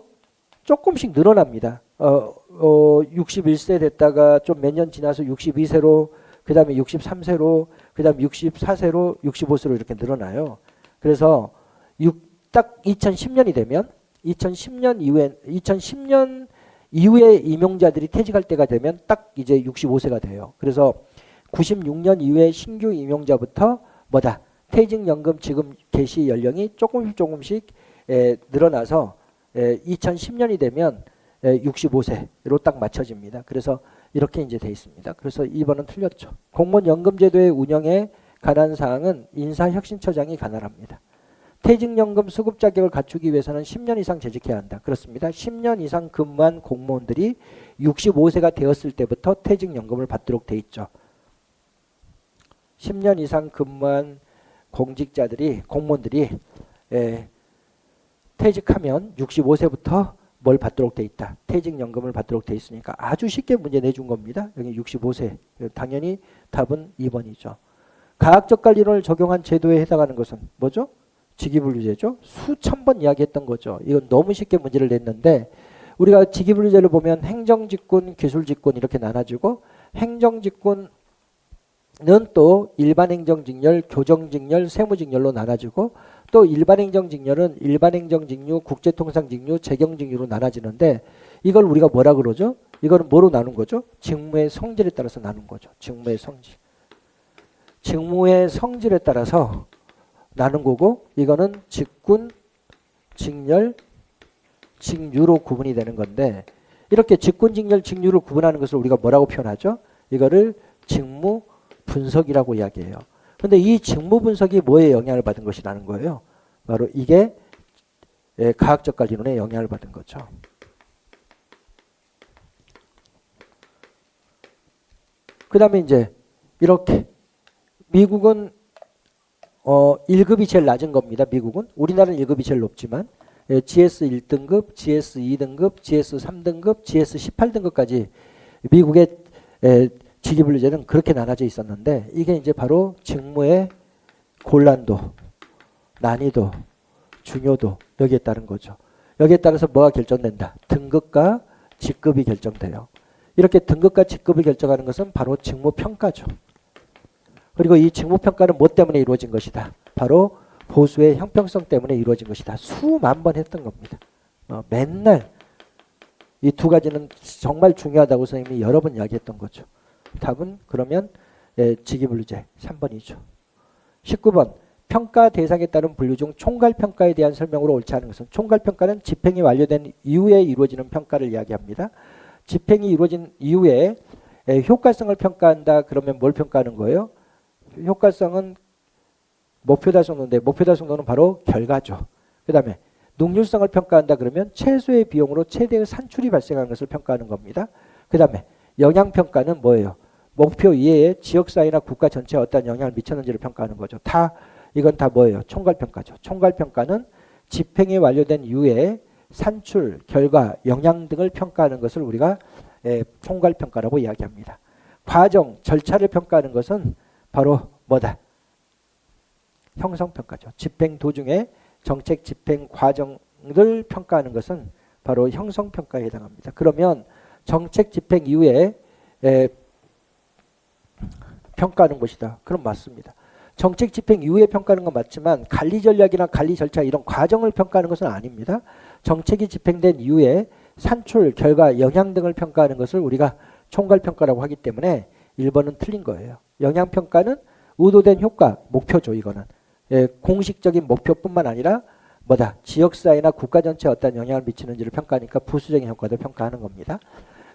조금씩 늘어납니다. 61세 됐다가 좀 몇 년 지나서 62세로 그 다음에 63세로 그 다음에 64세로 65세로 이렇게 늘어나요. 그래서 딱 2010년이 되면 2010년 이후에 임용자들이 퇴직할 때가 되면 딱 이제 65세가 돼요. 그래서 96년 이후에 신규 임용자부터 뭐다? 퇴직연금 지급 개시 연령이 조금씩 늘어나서 2010년이 되면 65세로 딱 맞춰집니다. 그래서 이렇게 이제 돼 있습니다. 그래서 2번은 틀렸죠. 공무원 연금제도의 운영에 관한 사항은 인사혁신처장이 관할합니다. 퇴직연금 수급 자격을 갖추기 위해서는 10년 이상 재직해야 한다. 그렇습니다. 10년 이상 근무한 공무원들이 65세가 되었을 때부터 퇴직연금을 받도록 돼 있죠. 10년 이상 근무한 공무원들이 퇴직하면 65세부터 뭘 받도록 돼 있다. 퇴직연금을 받도록 돼 있으니까 아주 쉽게 문제 내준 겁니다. 여기 65세. 당연히 답은 2번이죠. 가학적 관리론을 적용한 제도에 해당하는 것은 뭐죠? 직위분류제죠. 수천 번 이야기했던 거죠. 이건 너무 쉽게 문제를 냈는데 우리가 직위분류제를 보면 행정직군, 기술직군 이렇게 나눠지고 행정직군은 또 일반행정직렬, 교정직렬, 세무직렬로 나눠지고 또 일반행정직렬은 일반행정직류, 국제통상직류, 재경직류로 나눠지는데 이걸 우리가 뭐라 그러죠? 이거는 뭐로 나눈 거죠? 직무의 성질에 따라서 나눈 거죠. 직무의 성질. 직무의 성질에 따라서 나눈 거고 이거는 직군, 직렬, 직류로 구분이 되는 건데 이렇게 직군, 직렬, 직류로 구분하는 것을 우리가 뭐라고 표현하죠? 이거를 직무 분석이라고 이야기해요. 근데 이 직무 분석이 뭐에 영향을 받은 것이라는 거예요. 바로 이게 가학적 관리론에 영향을 받은 거죠. 그 다음에 이제 이렇게 미국은 1급이 제일 낮은 겁니다. 미국은. 우리나라는 1급이 제일 높지만 GS 1등급, GS 2등급, GS 3등급, GS 18등급까지 미국의 직위분류제는 그렇게 나눠져 있었는데 이게 이제 바로 직무의 곤란도, 난이도, 중요도 여기에 따른 거죠. 여기에 따라서 뭐가 결정된다? 등급과 직급이 결정돼요. 이렇게 등급과 직급을 결정하는 것은 바로 직무평가죠. 그리고 이 직무평가는 뭐 때문에 이루어진 것이다. 바로 보수의 형평성 때문에 이루어진 것이다. 수만 번 했던 겁니다. 맨날 이 두 가지는 정말 중요하다고 선생님이 여러 번 이야기했던 거죠. 답은 그러면 직위분류제 3번이죠. 19번 평가 대상에 따른 분류 중 총괄평가에 대한 설명으로 옳지 않은 것은 총괄평가는 집행이 완료된 이후에 이루어지는 평가를 이야기합니다. 집행이 이루어진 이후에 효과성을 평가한다. 그러면 뭘 평가하는 거예요? 효과성은 목표 달성도인데 목표 달성도는 바로 결과죠. 그 다음에 능률성을 평가한다. 그러면 최소의 비용으로 최대의 산출이 발생하는 것을 평가하는 겁니다. 그 다음에 영향평가는 뭐예요? 목표 이외에 지역사회나 국가 전체에 어떤 영향을 미쳤는지를 평가하는 거죠. 이건 다 뭐예요? 총괄평가죠. 총괄평가는 집행이 완료된 이후에 산출, 결과, 영향 등을 평가하는 것을 우리가 총괄평가라고 이야기합니다. 과정, 절차를 평가하는 것은 바로 뭐다? 형성평가죠. 집행 도중에 정책 집행 과정을 평가하는 것은 바로 형성평가에 해당합니다. 그러면 정책 집행 이후에 평가하는 것이다. 그럼 맞습니다. 정책 집행 이후에 평가하는 건 맞지만 관리 전략이나 관리 절차 이런 과정을 평가하는 것은 아닙니다. 정책이 집행된 이후에 산출, 결과, 영향 등을 평가하는 것을 우리가 총괄평가라고 하기 때문에 1번은 틀린 거예요. 영향평가는 의도된 효과, 목표죠. 이거는. 공식적인 목표뿐만 아니라 뭐다? 지역사회나 국가 전체에 어떤 영향을 미치는지를 평가하니까 부수적인 효과도 평가하는 겁니다.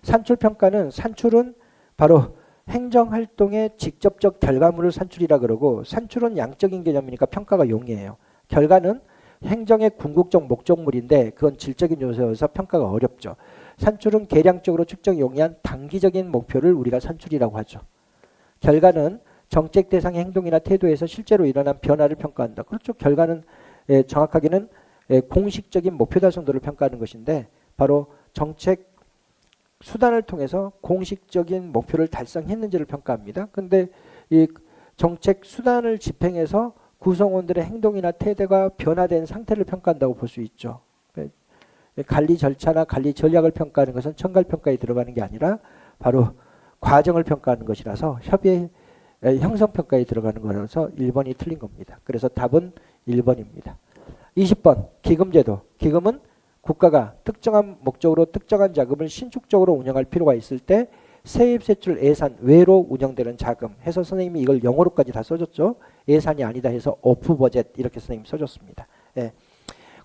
산출평가는 산출은 바로 행정활동의 직접적 결과물을 산출이라 그러고 산출은 양적인 개념이니까 평가가 용이해요. 결과는 행정의 궁극적 목적물인데 그건 질적인 요소여서 평가가 어렵죠. 산출은 계량적으로 측정이 용이한 단기적인 목표를 우리가 산출이라고 하죠. 결과는 정책 대상의 행동이나 태도에서 실제로 일어난 변화를 평가한다. 그렇죠. 결과는 정확하게는 공식적인 목표 달성도를 평가하는 것인데 바로 정책 수단을 통해서 공식적인 목표를 달성했는지를 평가합니다. 그런데 이 정책 수단을 집행해서 구성원들의 행동이나 태도가 변화된 상태를 평가한다고 볼 수 있죠. 관리 절차나 관리 전략을 평가하는 것은 총괄평가에 들어가는 게 아니라 바로 과정을 평가하는 것이라서 협의의 형성평가에 들어가는 거라서 1번이 틀린 겁니다. 그래서 답은 1번입니다. 20번 기금제도. 기금은 국가가 특정한 목적으로 특정한 자금을 신축적으로 운영할 필요가 있을 때 세입, 세출, 예산 외로 운영되는 자금 해서 선생님이 이걸 영어로까지 다 써줬죠. 예산이 아니다 해서 오프 버젯 이렇게 선생님이 써줬습니다.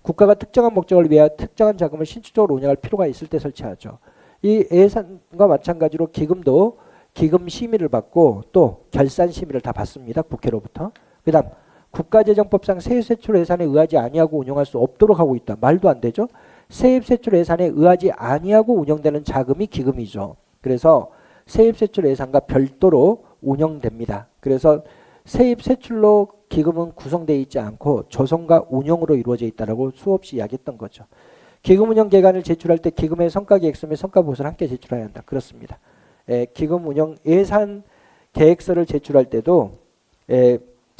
국가가 특정한 목적을 위하여 특정한 자금을 신축적으로 운영할 필요가 있을 때 설치하죠. 이 예산과 마찬가지로 기금도 기금 심의를 받고 또 결산 심의를 다 받습니다. 국회로부터. 그 다음 국가재정법상 세입세출 예산에 의하지 아니하고 운영할 수 없도록 하고 있다. 말도 안 되죠. 세입세출 예산에 의하지 아니하고 운영되는 자금이 기금이죠. 그래서 세입세출 예산과 별도로 운영됩니다. 그래서 세입세출로 기금은 구성되어 있지 않고 조성과 운영으로 이루어져 있다고 수없이 이야기했던 거죠. 기금운영 계획안을 제출할 때 기금의 성과계획서 및 성과보고서를 함께 제출해야 한다. 그렇습니다. 기금운영 예산 계획서를 제출할 때도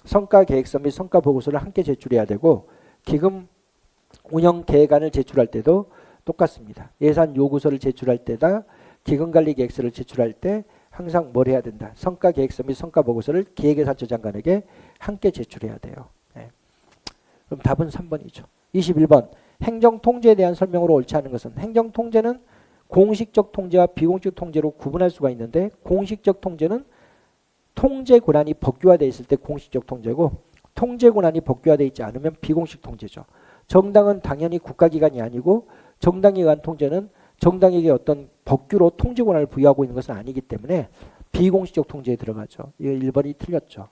성과계획서 및 성과보고서를 함께 제출해야 되고 기금운영 계획안을 제출할 때도 똑같습니다. 예산 요구서를 제출할 때다 기금관리계획서를 제출할 때 항상 뭘 해야 된다. 성과계획서 및 성과보고서를 기획예산처 장관에게 함께 제출해야 돼요. 그럼 답은 3번이죠. 21번 행정통제에 대한 설명으로 옳지 않은 것은 행정통제는 공식적 통제와 비공식 통제로 구분할 수가 있는데 공식적 통제는 통제 권한이 법규화되어 있을 때 공식적 통제고 통제 권한이 법규화되어 있지 않으면 비공식 통제죠. 정당은 당연히 국가기관이 아니고 정당에 의한 통제는 정당에게 어떤 법규로 통제 권한을 부여하고 있는 것은 아니기 때문에 비공식적 통제에 들어가죠. 이거 1번이 틀렸죠.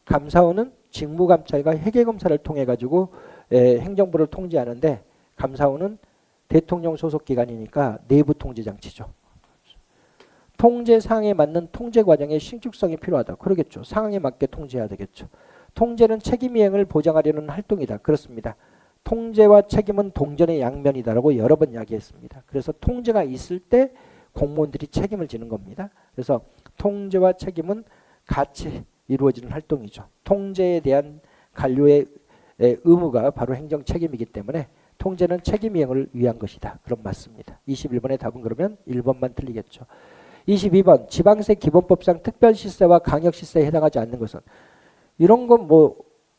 감사원은 직무감찰과 회계검사를 통해 가지고 행정부를 통제하는데 감사원은 대통령 소속 기관이니까 내부 통제 장치죠. 통제 상황에 맞는 통제 과정의 신축성이 필요하다. 그러겠죠. 상황에 맞게 통제해야 되겠죠. 통제는 책임 이행을 보장하려는 활동이다. 그렇습니다. 통제와 책임은 동전의 양면이다라고 여러 번 이야기했습니다. 그래서 통제가 있을 때 공무원들이 책임을 지는 겁니다. 그래서 통제와 책임은 같이 이루어지는 활동이죠. 통제에 대한 관료의 의무가 바로 행정 책임이기 때문에 통제는 책임 이행을 위한 것이다. 그럼 맞습니다. 21번의 답은 그러면 1번만 틀리겠죠. 22번 지방세 기본법상 특별시세와 강역시세에 해당하지 않는 것은 이런 건 뭐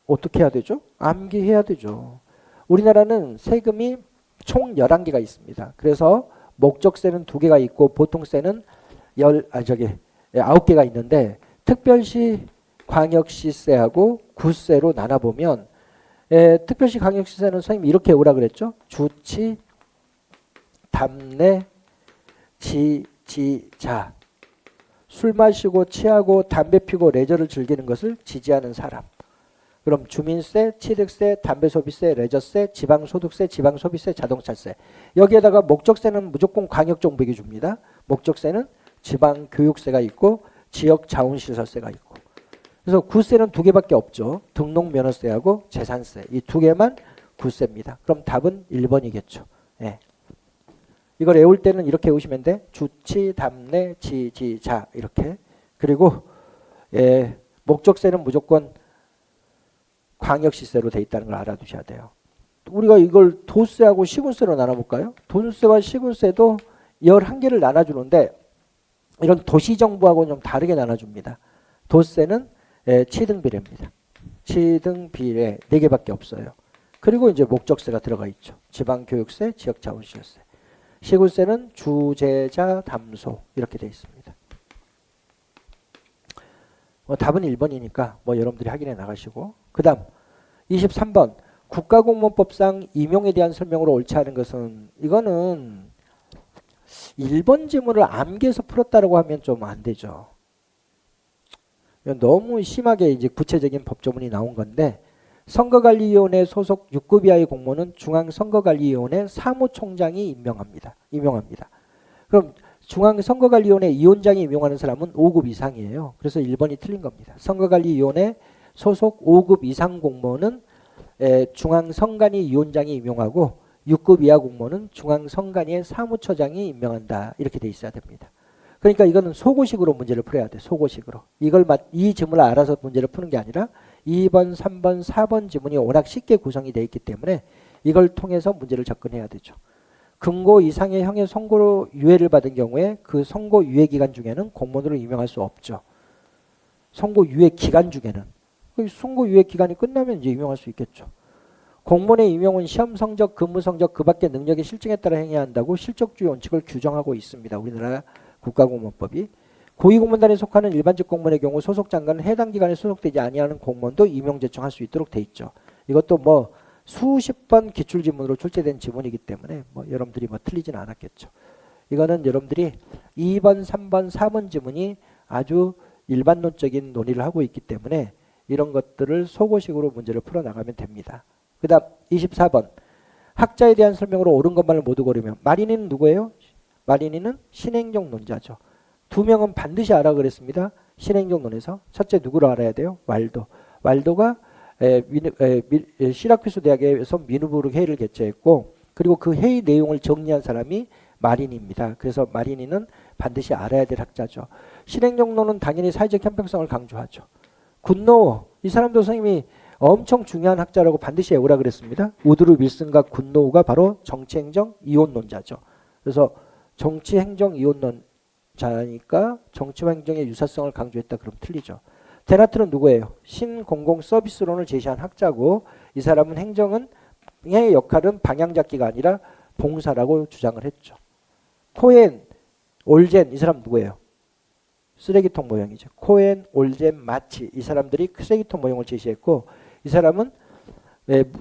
어떻게 해야 되죠? 암기해야 되죠. 우리나라는 세금이 총 11개가 있습니다. 그래서 목적세는 2개가 있고 보통세는 9개가 있는데 특별시 광역시세하고 구세로 나눠보면 특별시 광역시세는 선생님이 이렇게 외우라 그랬죠. 주치, 담내, 지지자. 술 마시고 취하고 담배 피고 레저를 즐기는 것을 지지하는 사람. 그럼 주민세, 취득세, 담배소비세, 레저세, 지방소득세, 지방소비세, 자동차세. 여기에다가 목적세는 무조건 광역정부에게 줍니다. 목적세는 지방교육세가 있고 지역자원시설세가 있고. 그래서 구세는 2개밖에 없죠. 등록면허세하고 재산세. 이 2개만 구세입니다. 그럼 답은 1번이겠죠. 예. 이걸 외울 때는 이렇게 외우시면 돼. 주치, 담내, 지지자 이렇게. 그리고 목적세는 무조건 광역시세로 돼 있다는 걸 알아두셔야 돼요. 우리가 이걸 도세하고 시군세로 나눠볼까요? 도세와 시군세도 11개를 나눠주는데 이런 도시정부하고는 좀 다르게 나눠줍니다. 도세는 취등비례입니다. 취등비례 4개밖에 없어요. 그리고 이제 목적세가 들어가 있죠. 지방교육세, 지역자원시설세. 시군세는 주재자, 담소 이렇게 돼 있습니다. 답은 1번이니까 여러분들이 확인해 나가시고 그 다음 23번 국가공무원법상 임용에 대한 설명으로 옳지 않은 것은 이거는 1번 지문을 암기해서 풀었다라고 하면 좀 안 되죠. 너무 심하게 이제 구체적인 법조문이 나온 건데 선거관리위원회 소속 6급 이하의 공무원은 중앙선거관리위원회 사무총장이 임명합니다. 그럼 중앙선거관리위원회 위원장이 임명하는 사람은 5급 이상이에요. 그래서 1번이 틀린 겁니다. 선거관리위원회 소속 5급 이상 공무원은 중앙선관위 위원장이 임명하고 6급 이하 공무원은 중앙선관위의 사무처장이 임명한다. 이렇게 돼 있어야 됩니다. 그러니까 이거는 소고식으로 문제를 풀어야 돼. 소고식으로. 이 지문을 알아서 문제를 푸는 게 아니라 2번, 3번, 4번 지문이 워낙 쉽게 구성이 되어 있기 때문에 이걸 통해서 문제를 접근해야 되죠. 금고 이상의 형의 선고 유예를 받은 경우에 그 선고 유예 기간 중에는 공무원으로 임명할 수 없죠. 선고 유예 기간 중에는. 선고 유예 기간이 끝나면 이제 임명할 수 있겠죠. 공무원의 임용은 시험 성적, 근무 성적, 그 밖의 능력의 실증에 따라 행해야 한다고 실적주의 원칙을 규정하고 있습니다. 우리나라 국가공무원법이. 고위공무원단에 속하는 일반직 공무원의 경우 소속 장관은 해당 기관에 소속되지 아니하는 공무원도 임용 제청할 수 있도록 돼 있죠. 이것도 수십 번 기출지문으로 출제된 지문이기 때문에 여러분들이 틀리진 않았겠죠. 이거는 여러분들이 2번, 3번, 4번 지문이 아주 일반론적인 논의를 하고 있기 때문에 이런 것들을 소고식으로 문제를 풀어나가면 됩니다. 그 다음 24번 학자에 대한 설명으로 옳은 것만을 모두 고르면 마리니는 누구예요? 마리니는 신행정론자죠. 2명은 반드시 알아 그랬습니다. 신행정론에서 첫째 누구를 알아야 돼요? 왈도. 왈도가 시라쿠스 대학에서 미누부르 회의를 개최했고 그리고 그 회의 내용을 정리한 사람이 마리니입니다. 그래서 마리니는 반드시 알아야 될 학자죠. 신행정론은 당연히 사회적 형평성을 강조하죠. 굿노우 이 사람도 선생님이 엄청 중요한 학자라고 반드시 외우라 그랬습니다. 우드루 윌슨과 굿노우가 바로 정치행정 이혼론자죠. 그래서 정치행정 이혼론자니까 정치와 행정의 유사성을 강조했다 그럼 틀리죠. 데나트는 누구예요? 신공공서비스론을 제시한 학자고 이 사람은 행정의 역할은 방향잡기가 아니라 봉사라고 주장을 했죠. 코엔, 올젠 이 사람 누구예요? 쓰레기통 모형이죠. 코엔, 올젠, 마치 이 사람들이 쓰레기통 모형을 제시했고 이 사람은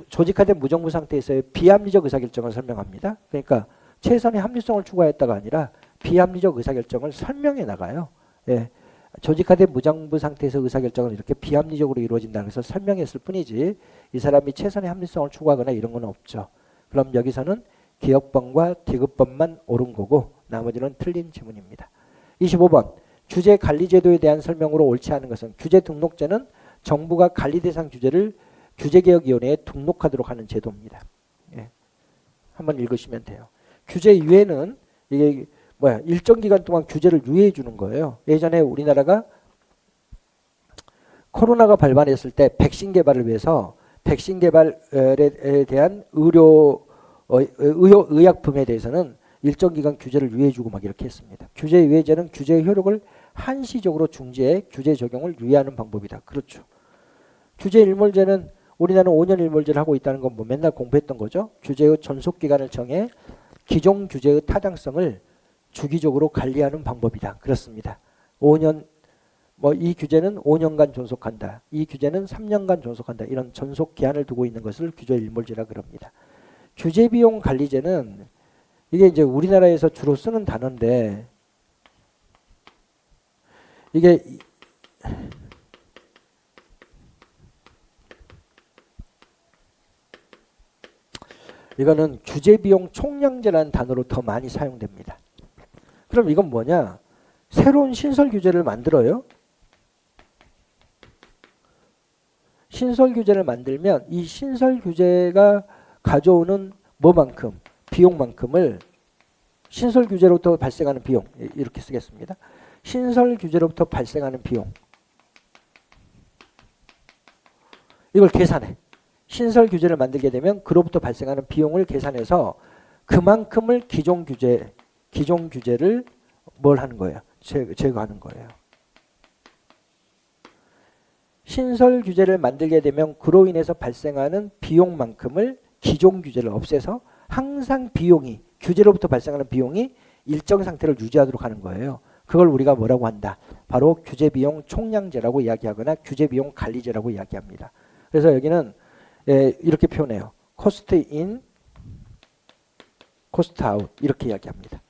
조직화된 무정부 상태에서의 비합리적 의사결정을 설명합니다. 그러니까 최선의 합리성을 추구했다가 아니라 비합리적 의사결정을 설명해 나가요. 조직화된 무정부 상태에서 의사결정은 이렇게 비합리적으로 이루어진다는 것을 설명했을 뿐이지 이 사람이 최선의 합리성을 추구하거나 이런 건 없죠. 그럼 여기서는 기업법과 디귿법만 옳은 거고 나머지는 틀린 지문입니다. 25번 규제 관리제도에 대한 설명으로 옳지 않은 것은 규제 등록제는 정부가 관리 대상 규제를 규제개혁위원회에 등록하도록 하는 제도입니다. 한번 읽으시면 돼요. 규제 유예는 이게 일정 기간 동안 규제를 유예해 주는 거예요. 예전에 우리나라가 코로나가 발발했을 때 백신 개발을 위해서 백신 개발에 대한 의약품에 대해서는 일정 기간 규제를 유예해주고 막 이렇게 했습니다. 규제 유예제는 규제의 효력을 한시적으로 중지해 규제 적용을 유예하는 방법이다. 그렇죠. 규제 일몰제는 우리나라는 5년 일몰제를 하고 있다는 건 뭐 맨날 공부했던 거죠. 규제의 존속 기간을 정해 기존 규제의 타당성을 주기적으로 관리하는 방법이다. 그렇습니다. 5년 뭐 이 규제는 5년간 존속한다. 이 규제는 3년간 존속한다. 이런 존속 기한을 두고 있는 것을 규제 일몰제라 그럽니다. 규제 비용 관리제는 이게 이제 우리나라에서 주로 쓰는 단어인데 이게 이거는 규제 비용 총량제라는 단어로 더 많이 사용됩니다. 그럼 이건 뭐냐? 새로운 신설 규제를 만들어요. 신설 규제를 만들면 이 신설 규제가 가져오는 뭐만큼 비용만큼을 신설 규제로부터 발생하는 비용 이렇게 쓰겠습니다. 신설 규제로부터 발생하는 비용 이걸 계산해. 신설 규제를 만들게 되면 그로부터 발생하는 비용을 계산해서 그만큼을 기존 규제를 뭘 하는 거예요? 제거하는 거예요. 신설 규제를 만들게 되면 그로 인해서 발생하는 비용만큼을 기존 규제를 없애서 항상 비용이 규제로부터 발생하는 비용이 일정 상태를 유지하도록 하는 거예요. 그걸 우리가 뭐라고 한다? 바로 규제비용 총량제라고 이야기하거나 규제비용 관리제라고 이야기합니다. 그래서 여기는 이렇게 표현해요. 코스트 인, 코스트 아웃 이렇게 이야기합니다.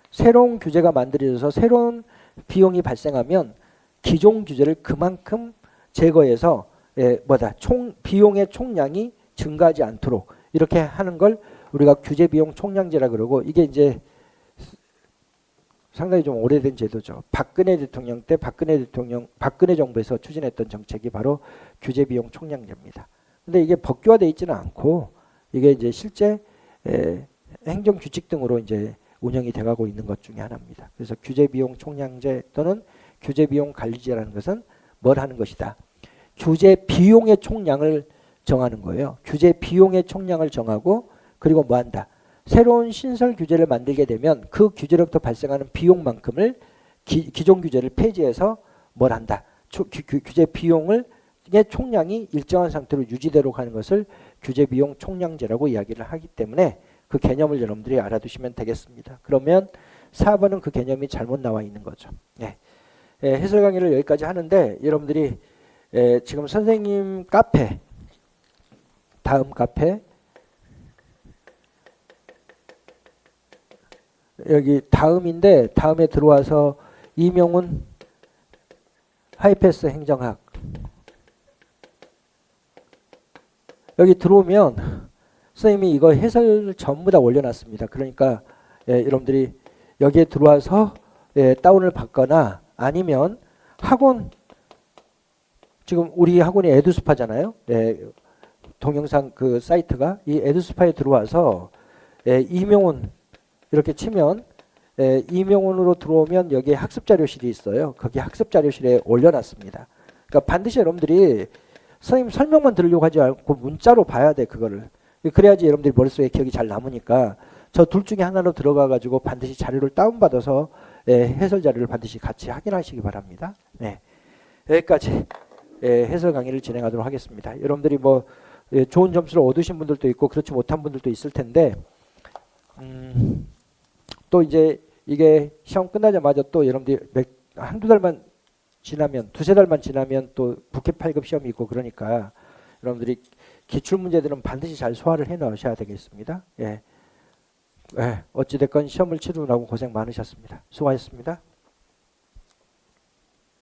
새로운 규제가 만들어져서 새로운 비용이 발생하면 기존 규제를 그만큼 제거해서 비용의 총량이 증가하지 않도록 이렇게 하는 걸 우리가 규제비용 총량제라 그러고 이게 이제 상당히 좀 오래된 제도죠. 박근혜 대통령 때 박근혜 정부에서 추진했던 정책이 바로 규제비용 총량제입니다. 근데 이게 법규화되어 있지는 않고 이게 이제 실제 행정 규칙 등으로 이제 운영이 돼가고 있는 것 중에 하나입니다. 그래서 규제비용 총량제 또는 규제비용 관리제라는 것은 뭘 하는 것이다. 규제 비용의 총량을 정하는 거예요. 규제 비용의 총량을 정하고 그리고 뭐 한다. 새로운 신설 규제를 만들게 되면 그 규제로부터 발생하는 비용만큼을 기존 규제를 폐지해서 뭘 한다. 규제 비용의 총량이 일정한 상태로 유지되도록 하는 것을 규제비용 총량제라고 이야기를 하기 때문에 그 개념을 여러분들이 알아두시면 되겠습니다. 그러면 4번은 그 개념이 잘못 나와 있는 거죠. 네. 해설 강의를 여기까지 하는데 여러분들이 지금 선생님 카페 다음 카페 여기 다음인데 다음에 들어와서 이명훈 하이패스 행정학 여기 들어오면 선생님이 이거 해설 전부 다 올려놨습니다. 그러니까 여러분들이 여기에 들어와서 다운을 받거나 아니면 학원 지금 우리 학원이 에듀스파잖아요. 동영상 그 사이트가 이 에듀스파에 들어와서 이명훈 이렇게 치면 이명훈으로 들어오면 여기에 학습자료실이 있어요. 거기 학습자료실에 올려놨습니다. 그러니까 반드시 여러분들이 선생님 설명만 들으려고 하지 않고 문자로 봐야 돼 그거를. 그래야지 여러분들이 머릿속에 기억이 잘 남으니까 저 둘 중에 하나로 들어가 가지고 반드시 자료를 다운받아서 해설 자료를 반드시 같이 확인하시기 바랍니다. 네. 여기까지 해설 강의를 진행하도록 하겠습니다. 여러분들이 뭐 좋은 점수를 얻으신 분들도 있고 그렇지 못한 분들도 있을 텐데 또 이제 이게 시험 끝나자마자 또 여러분들이 한두 달만 지나면 두세 달만 지나면 또 국회 8급 시험이 있고 그러니까 여러분들이 기출문제들은 반드시 잘 소화를 해 넣으셔야 되겠습니다. 어찌됐건 시험을 치르느라고 고생 많으셨습니다. 수고하셨습니다.